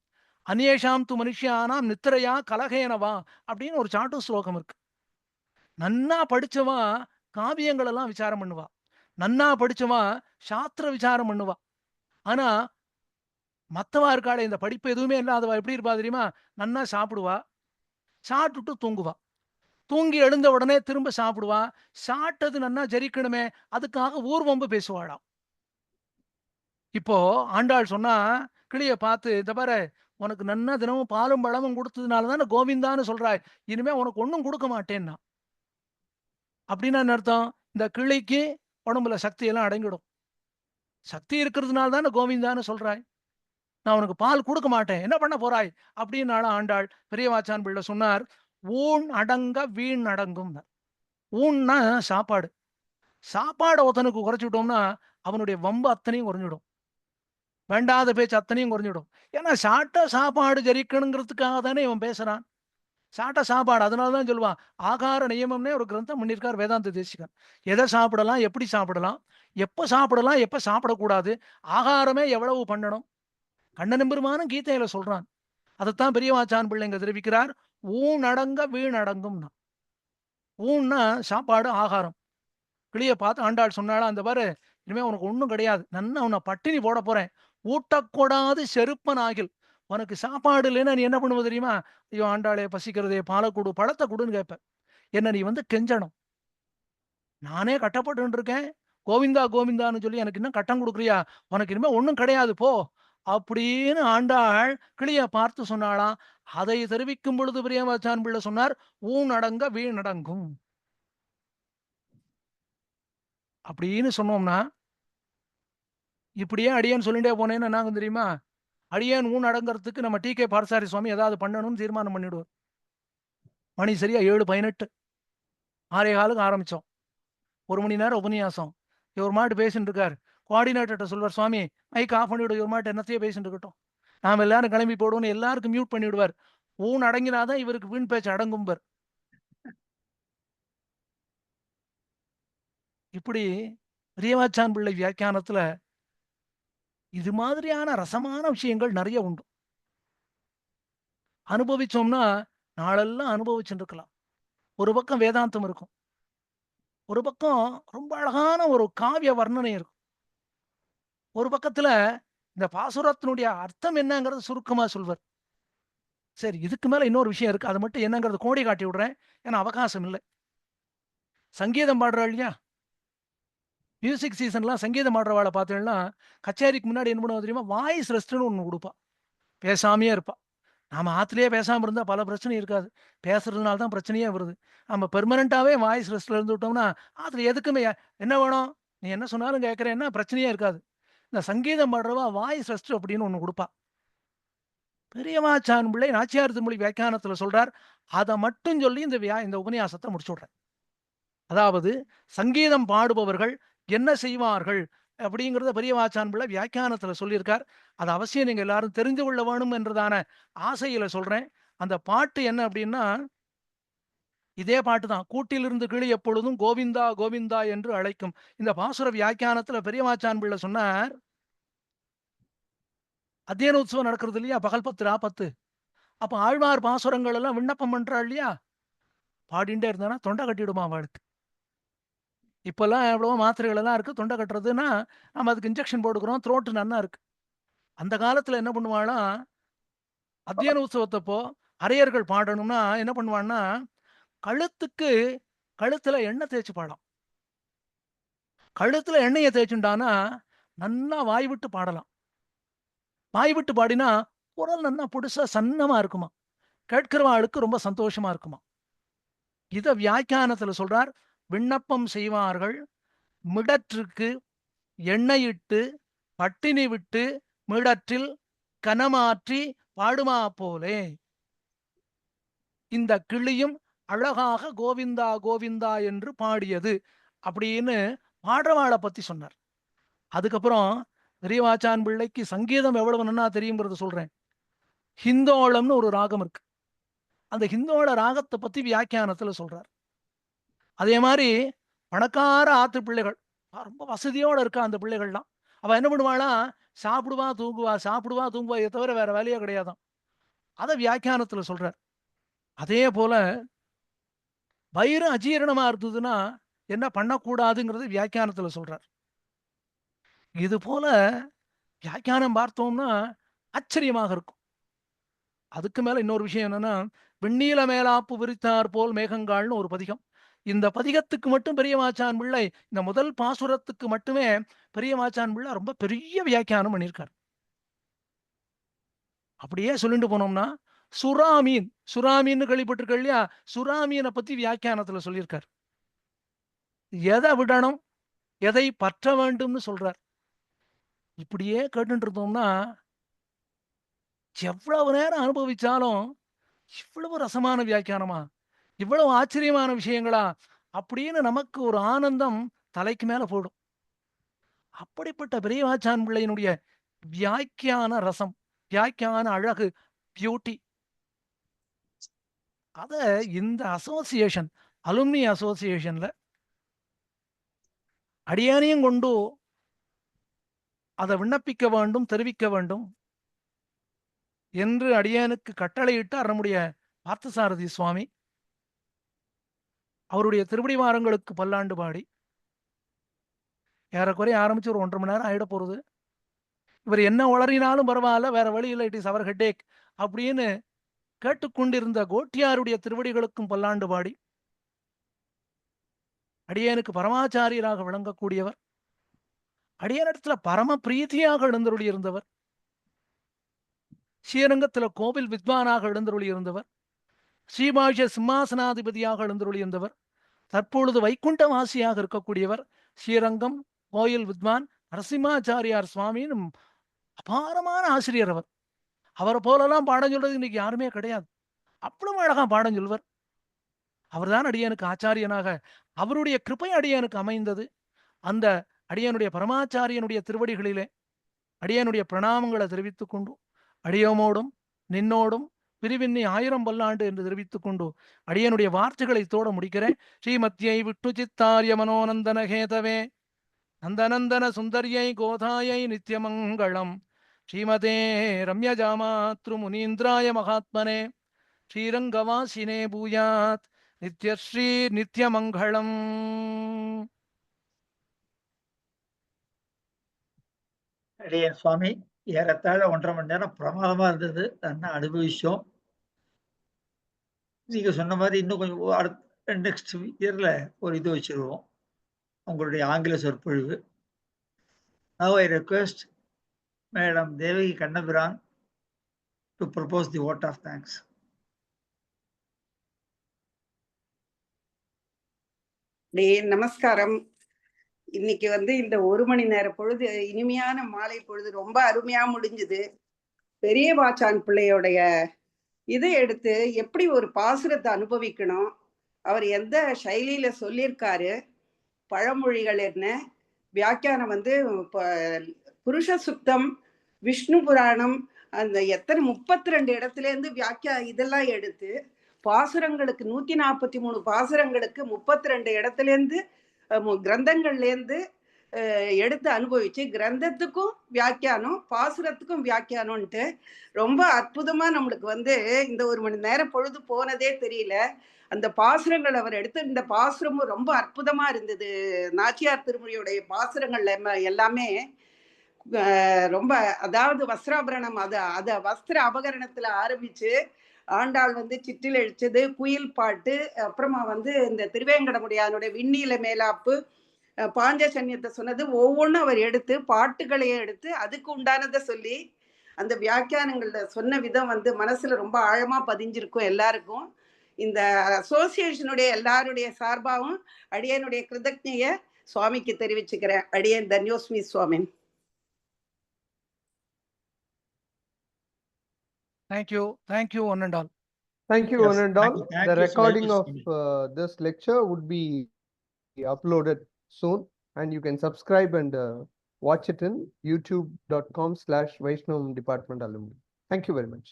Speaker 1: அந்யேஷாம் து மனுஷ்யானாம் நித்திரையா கலகேனவா அப்படின்னு ஒரு சாட்டு ஸ்லோகம் இருக்கு. நன்னா படிச்சவா காவியங்கள் எல்லாம் விசாரம் பண்ணுவா. நன்னா படிச்சவா சாஸ்திர விசாரம் பண்ணுவா. ஆனா மத்தவா இருக்காளே இந்த படிப்பு எதுவுமே இல்லாதவா எப்படி இருப்பா தெரியுமா? நன்னா சாப்பிடுவா. சாப்பிட்டுட்டு தூங்குவா. தூங்கி எழுந்த உடனே திரும்ப சாப்பிடுவா. சாப்பிட்டது நன்னா ஜெரிக்கணுமே, அதுக்காக ஊர்வம்பு பேசுவாளாம். இப்போ ஆண்டாள் சொன்னா, கிளிய பார்த்து, "இந்த பாரு, உனக்கு நன்னா தினமும் பாலும் பழமும் குடுத்ததுனால தானே கோவிந்தான்னு சொல்றாய். இனிமே உனக்கு ஒண்ணும் குடுக்க மாட்டேன்னா." அப்படின்னா என்ன அர்த்தம்? இந்த கிளிக்கு உடம்புல சக்தி எல்லாம் அடங்கிடும். சக்தி இருக்கிறதுனால தானே கோவிந்தான்னு சொல்றாய். நான் உனக்கு பால் குடுக்க மாட்டேன். என்ன பண்ண போறாய்? அப்படின்னாளாம் ஆண்டாள். பெரியவாச்சான் பிள்ளை சொன்னார், "ஊண் அடங்க வீண் அடங்கும்னார்." ஊன்னா சாப்பாடு. சாப்பாட ஒருத்தனுக்கு குறைச்சுட்டோம்னா, அவனுடைய வம்பு அத்தனையும் குறைஞ்சிடும். வேண்டாத பேச்சு அத்தனையும் குறைஞ்சிடும். ஏன்னா சாப்பிட்ட சாப்பாடு ஜெரிக்கணுங்கிறதுக்காக தானே இவன் பேசுறான். சாப்பிட்ட சாப்பாடு அதனால தான் சொல்லுவான். ஆகார நியமம்னே ஒரு கிரந்தம் பண்ணியிருக்கார் வேதாந்த தேசிகன். எத சாப்பிடலாம், எப்படி சாப்பிடலாம், எப்ப சாப்பிடலாம், எப்ப சாப்பிடக்கூடாது, ஆகாரமே எவ்வளவு பண்ணணும். கண்ணன் பெருமானும் கீதையில சொல்றான். அதத்தான் பெரியவாச்சான் பிள்ளை இங்க தெரிவிக்கிறார். ஊனடங்க வீணடங்கும்னா. ஊன்னா சாப்பாடு, ஆகாரம். கிளிய பார்த்து ஆண்டாள் சொன்னாளாம், "அந்த பாரு, இனிமே உனக்கு ஒண்ணும் கிடையாது. நன்னா உன்ன பட்டினி போடப் போறேன். ஊட்டக் கொடாது செருப்பனாகில்." உனக்கு சாப்பாடு இல்லைன்னா நீ என்ன பண்ணுவ தெரியுமா? ஐயோ ஆண்டாளே பசிக்கிறதே, பால குடு, பழத்த குடுன்னு கேட்ப. என்ன நீ வந்து கெஞ்சணும். நானே கட்டப்பட்டுன்னு இருக்கேன். கோவிந்தா, கோவிந்தான்னு சொல்லி எனக்கு இன்னும் கட்டம் குடுக்குறியா? உனக்கு இனிமே ஒண்ணும் கிடையாது போ. அப்படின்னு ஆண்டாள் கிளிய பார்த்து சொன்னாளாம். அதை தெரிவிக்கும் பொழுது பெரியவாச்சான் பிள்ளை சொன்னார், ஊனடங்க வீணடங்கும். அப்படின்னு சொன்னோம்னா, இப்படியே அடியேன் சொல்லிட்டே போனேன்னா என்ன ஆகும் தெரியுமா? அடியேன் ஊன் அடங்கறதுக்கு நம்ம டி.கே. பாரசாரி சுவாமி ஏதாவது பண்ணணும்னு தீர்மானம் பண்ணிடுவார். மணி சரியா 7:18 6:15க்கு ஆரம்பிச்சோம். 1 மணி நேரம் உபன்யாசம். இவர் மாட்டு பேசிட்டு இருக்காரு. கோஆர்டினேட்டர்ட்ட சொல்வார், "சுவாமி மைக் ஆஃப் பண்ணிவிடு. இவர் மாட்டு என்னத்தையோ பேசிட்டு இருக்கட்டும். நாம எல்லாரும் கிளம்பி போடுவோம்னு எல்லாருக்கும் மியூட் பண்ணி விடுவார். ஊன் அடங்கினா தான் இவருக்கு வீண் பேச்சு அடங்கும்பார்." இப்படி பெரியவாச்சான் பிள்ளை வியாக்கியானத்துல இது மாதிரியான ரசமான விஷயங்கள் நெறைய உண்டு. அனுபவிச்சோம்னா, நாளெல்லாம் அனுபவிச்சுட்டு இருக்கலாம். ஒரு பக்கம் வேதாந்தம் இருக்கும். ஒரு பக்கம் ரொம்ப அழகான ஒரு காவிய வர்ணனை இருக்கும். ஒரு பக்கத்துல இந்த பாசுரத்தினுடைய அர்த்தம் என்னங்கிறத சுருக்கமா சொல்வார். சரி இதுக்கு மேல இன்னொரு விஷயம் இருக்கு. அது மட்டும் என்னங்கிறத கோடி காட்டி விடுறேன். ஏன்னா அவகாசம் இல்ல. சங்கீதம் பாடுறா இல்லையா? மியூசிக் சீசன்லாம் சங்கீதம் பாடுறவாள பார்த்தீங்கன்னா, கச்சேரிக்கு முன்னாடி என்ன பண்ணுவா தெரியுமா? வாய்ஸ் ரெஸ்ட்ன்னு ஒண்ணு குடுப்பா. பேசாமயே இருப்பா. நாம ஆத்துலயே பேசாம இருந்தா பல பிரச்சனை இருக்காது. பேசுறதுனால தான் பிரச்சனையே வருது. நம்ம பெர்மனன்ட்டாவே வாய்ஸ் ரெஸ்ட்ல இருந்துட்டோம்னா, ஆத்துல எதுக்குமே என்ன வேணும்? நீ என்ன சொன்னாலும் கேட்கிறேன்னா பிரச்சனையே இருக்காது. இந்த சங்கீதம் பாடுறவா வாய்ஸ் ரெஸ்ட் அப்படின்னு ஒண்ணு குடுப்பா. பெரியவாச்சான் பிள்ளை நாச்சியார் திருமொழி வியாக்கியானத்துல சொல்றார். அத மட்டும் சொல்லி இந்த உபன்யாசத்த முடிச்சு விடுறேன். அதாவது சங்கீதம் பாடுபவர்கள் என்ன செய்வார்கள்? அப்படிங்கிறத பெரியவாச்சான் பிள்ளை வியாக்கியானத்துல சொல்லியிருக்கார். அத அவசியம் நீங்க எல்லாரும் தெரிந்து கொள்ள வேணும் என்றதான ஆசையில சொல்றேன். அந்த பாட்டு என்ன அப்படின்னா, இதே பாட்டு தான். "கூட்டிலிருந்து கிளி எப்பொழுதும் கோவிந்தா, கோவிந்தா என்று அழைக்கும்." இந்த பாசுர வியாக்கியானத்துல பெரியவாச்சான் பிள்ளை சொன்னார், அத்தியன உற்சவம் நடக்கிறது இல்லையா? பகல் 10, ரா 10. அப்ப ஆழ்வார் பாசுரங்கள் எல்லாம் விண்ணப்பம் பண்றா இல்லையா? பாடிண்டே இருந்தான்னா தொண்டை கட்டிடுமாம் அவளுக்கு. இப்பல்லாம் எவ்வளவோ மாத்திரைகள் எல்லாம் இருக்கு. தொண்டை கட்டுறதுன்னா, நம்ம அதுக்கு இன்ஜெக்ஷன் போட்டுக்கிறோம். த்ரோட் நன்னா இருக்கு. அந்த காலத்துல என்ன பண்ணுவாளாம், அத்தியன உற்சவத்தப்போ அரையர்கள் பாடணும்னா என்ன பண்ணுவான்னா, கழுத்துக்கு கழுத்துல எண்ணெய் தேய்ச்சுப்பாளாம். கழுத்துல எண்ணெய தேய்ச்சுண்டான்னா, நன்னா வாய் விட்டு பாடலாம். வாய் விட்டு பாடினா, குரல் நன்னா பொடுசா சன்னமா இருக்குமாம். கேட்கிறவாளுக்கு ரொம்ப சந்தோஷமா இருக்குமாம். இத வியாக்கியானத்துல சொல்றார். விண்ணப்பம் செய்வார்கள். மிடற்றுக்கு எண்ணெயிட்டு, பட்டினி விட்டு, மிடற்றில் கனமாற்றி பாடுமா போலே. இந்த கிளியும் அழகாக கோவிந்தா, கோவிந்தா என்று பாடியது. அப்படின்னு பாடுறவாள பத்தி சொன்னார். அதுக்கப்புறம் பெரியவாச்சான் பிள்ளைக்கு சங்கீதம் எவ்வளவு நன்னா தெரியுங்கிறத சொல்றேன். ஹிந்தோளம்னு ஒரு ராகம் இருக்கு. அந்த ஹிந்தோள ராகத்த பத்தி வியாக்கியானத்துல சொல்றார். அதே மாரி பணக்கார ஆத்து பிள்ளைகள். ரொம்ப வசதியோட இருக்கா அந்த பிள்ளைகள்லாம். அவ என்ன பண்ணுவாளாம், சாப்பிடுவா, தூங்குவா, சாப்பிடுவா, தூங்குவா. இத தவிர வேற வேலையே கிடையாதாம். அத வியாக்கியானத்துல சொல்றார். அதே போல வயிறு அஜீரணமா இருந்ததுன்னா, என்ன பண்ணக்கூடாதுங்கிறது வியாக்கியானத்துல சொல்றார். இது போல வியாக்கியானம் பார்த்தோம்னா, ஆச்சரியமாக இருக்கும். அதுக்கு மேல இன்னொரு விஷயம் என்னன்னா, "வெண்ணீல மேலாப்பு விரித்தார் போல் மேகங்காள்னு" ஒரு பதிகம். இந்த பதிகத்துக்கு மட்டும் பெரியவாச்சான் பிள்ளை, இந்த முதல் பாசுரத்துக்கு மட்டுமே பெரியவாச்சான் பிள்ளை ரொம்ப பெரிய வியாக்கியானம் பண்ணியிருக்கார். அப்படியே சொல்லிட்டு போனோம்னா, சுறாமீன் சுறாமீன்னு கேள்விப்பட்டிருக்க இல்லையா? சுறாமீன பத்தி வியாக்கியானத்துல சொல்லியிருக்கார். எத விடணும், எதை பற்ற வேண்டும்னு சொல்றார். இப்படியே கேட்டுட்டு இருந்தோம்னா, எவ்வளவு நேரம் அனுபவிச்சாலும், இவ்வளவு ரசமான வியாக்கியானமா? இவ்வளவு ஆச்சரியமான விஷயங்களா? அப்படின்னு நமக்கு ஒரு ஆனந்தம் தலைக்கு மேல போடும். அப்படிப்பட்ட பெரியவாச்சான் பிள்ளையினுடைய வியாக்கியான ரசம், வியாக்கியான அழகு, பியூட்டி அத இந்த அசோசியேஷன், அலும்னி அசோசியேஷன்ல அடியேனையும் கொண்டு அத விண்ணப்பிக்க வேண்டும், தெரிவிக்க வேண்டும் என்று அடியேனுக்கு கட்டளையிட்டார் நம்முடைய பார்த்தசாரதி சுவாமி. அவருடைய திருவடிவாரங்களுக்கு பல்லாண்டு பாடி, ஏறக்குறைய ஆரம்பிச்சு ஒரு 1 1/2 மணி நேரம் ஆயிடப் போறது. இவர் என்ன உளறினாலும் பரவாயில்ல, வேற வழி இல்லை, இட் இஸ் அவர் ஹெட்டேக் அப்படின்னு கேட்டுக்கொண்டிருந்த கோட்டியாருடைய திருவடிகளுக்கும் பல்லாண்டு பாடி அடியேனுக்கு பரமாச்சாரியராக விளங்கக்கூடியவர், அடியனிடத்துல பரம பிரீத்தியாக எழுந்தருளி இருந்தவர், ஸ்ரீரங்கத்துல கோவில் வித்வானாக எழுந்தருளி இருந்தவர், ஸ்ரீபாஷ்ய சிம்மாசனாதிபதியாக எழுந்தருளி இருந்தவர், தற்பொழுது வைகுண்டவாசியாக இருக்கக்கூடியவர், ஸ்ரீரங்கம் கோயில் வித்வான் நரசிம்மாச்சாரியார் சுவாமின்னு அபாரமான ஆசிரியர் அவர். அவரை போலெல்லாம் பாடம் சொல்றது இன்னைக்கு யாருமே கிடையாது. அவ்வளவு அழகா பாடம் சொல்வர். அவர்தான் அடியனுக்கு ஆச்சாரியனாக, அவருடைய கிருபை அடியனுக்கு அமைந்தது. அந்த அடியனுடைய பரமாச்சாரியனுடைய திருவடிகளிலே அடியனுடைய பிரணாமங்களை தெரிவித்துக் கொண்டு, அடியோமோடும் நின்னோடும் பிரிவின்னி 1000 பல்லாண்டு என்று தெரிவித்துக் கொண்டு அடியனுடைய வார்த்தைகளை தோட முடிக்கிறேன். ஸ்ரீமத்யை விட்டு சித்தாரிய மனோநந்தன கேதவே நந்தநந்தன சுந்தரியை கோதாயை நித்யமங்களம் ஸ்ரீமதே ரம்யஜாமாத்ரு முனீந்திராய மகாத்மனே ஸ்ரீரங்கவாசினே பூயாத் நித்யஸ்ரீ நித்யமங்களம்.
Speaker 2: அடியேன் சுவாமி ஏறத்தாழ 1.5 மணி நேரம் பிரமாதமா இருந்தது. நல்லா அனுபவிச்சோம். நீங்க சொன்ன மாதிரி இன்னும் கொஞ்சம் நெக்ஸ்ட் இயர்ல ஒரு இது வச்சிருவோம், உங்களுடைய ஆங்கில சொற்பொழிவு. Now I request Madam Devaki Kannabiran to propose the vote of thanks.
Speaker 3: நமஸ்காரம். இன்னைக்கு இந்த 1 மணி நேர பொழுது இனிமையான மாலை பொழுது ரொம்ப அருமையா முடிஞ்சது. பெரிய வாச்சான் பிள்ளையோடைய இதை எடுத்து எப்படி ஒரு பாசுரத்தை அனுபவிக்கணும், அவர் எந்த சைலியில சொல்லியிருக்காரு, பழமொழிகள் என்ன, வியாக்கியானம் புருஷ சுத்தம், விஷ்ணு புராணம், அந்த எத்தனை 32 இடத்துல இருந்து இதெல்லாம் எடுத்து பாசுரங்களுக்கு 143 பாசுரங்களுக்கு 32 இடத்துல இருந்து கிரந்தங்கள்ல இருந்து எடுத்து அனுபவிச்சு, கிரந்தத்துக்கும் வியாக்கியானம் பாசுரத்துக்கும் வியாக்கியானம்ன்ட்டு ரொம்ப அற்புதமா நம்மளுக்கு இந்த 1 மணி நேரம் பொழுது போனதே தெரியல. அந்த பாசுரங்கள் அவர் எடுத்து, இந்த பாசுரமும் ரொம்ப அற்புதமா இருந்தது. நாச்சியார் திருமொழியுடைய பாசுரங்கள்ல எல்லாமே ரொம்ப, அதாவது வஸ்திராபரணம், அத வஸ்திர அபகரணத்துல ஆரம்பிச்சு ஆண்டாள் சிற்றில் எழுச்சது, குயில் பாட்டு, அப்புறமா இந்த திருவேங்கடமுடியானுடைய விண்ணில மேலாப்பு, பாஞ்சசன்யத்தை சொன்னது, ஒவ்வொன்றும் அவர் எடுத்து பாட்டுகளையே எடுத்து அதுக்கு உண்டானதை சொல்லி அந்த வியாக்கியானங்கள்ல சொன்ன விதம் மனசுல ரொம்ப ஆழமா பதிஞ்சிருக்கும் எல்லாருக்கும். இந்த அசோசியேஷனுடைய எல்லாருடைய சார்பாகவும் அடியனுடைய கிருதஜ்ஞைய சுவாமிக்கு தெரிவிச்சுக்கிறேன். அடியன் தன்யோஸ்மி சுவாமி.
Speaker 1: Thank you one and all.
Speaker 4: Thank you,
Speaker 2: Yes,
Speaker 4: one and all.
Speaker 2: thank
Speaker 4: The
Speaker 2: you so
Speaker 4: recording
Speaker 2: much,
Speaker 4: of this lecture would be uploaded soon, and you can subscribe and watch it in youtube.com/Vaishnavam Department Alumni. Thank you very much.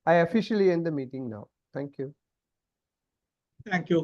Speaker 4: I officially end the meeting now. Thank you.
Speaker 2: Thank you.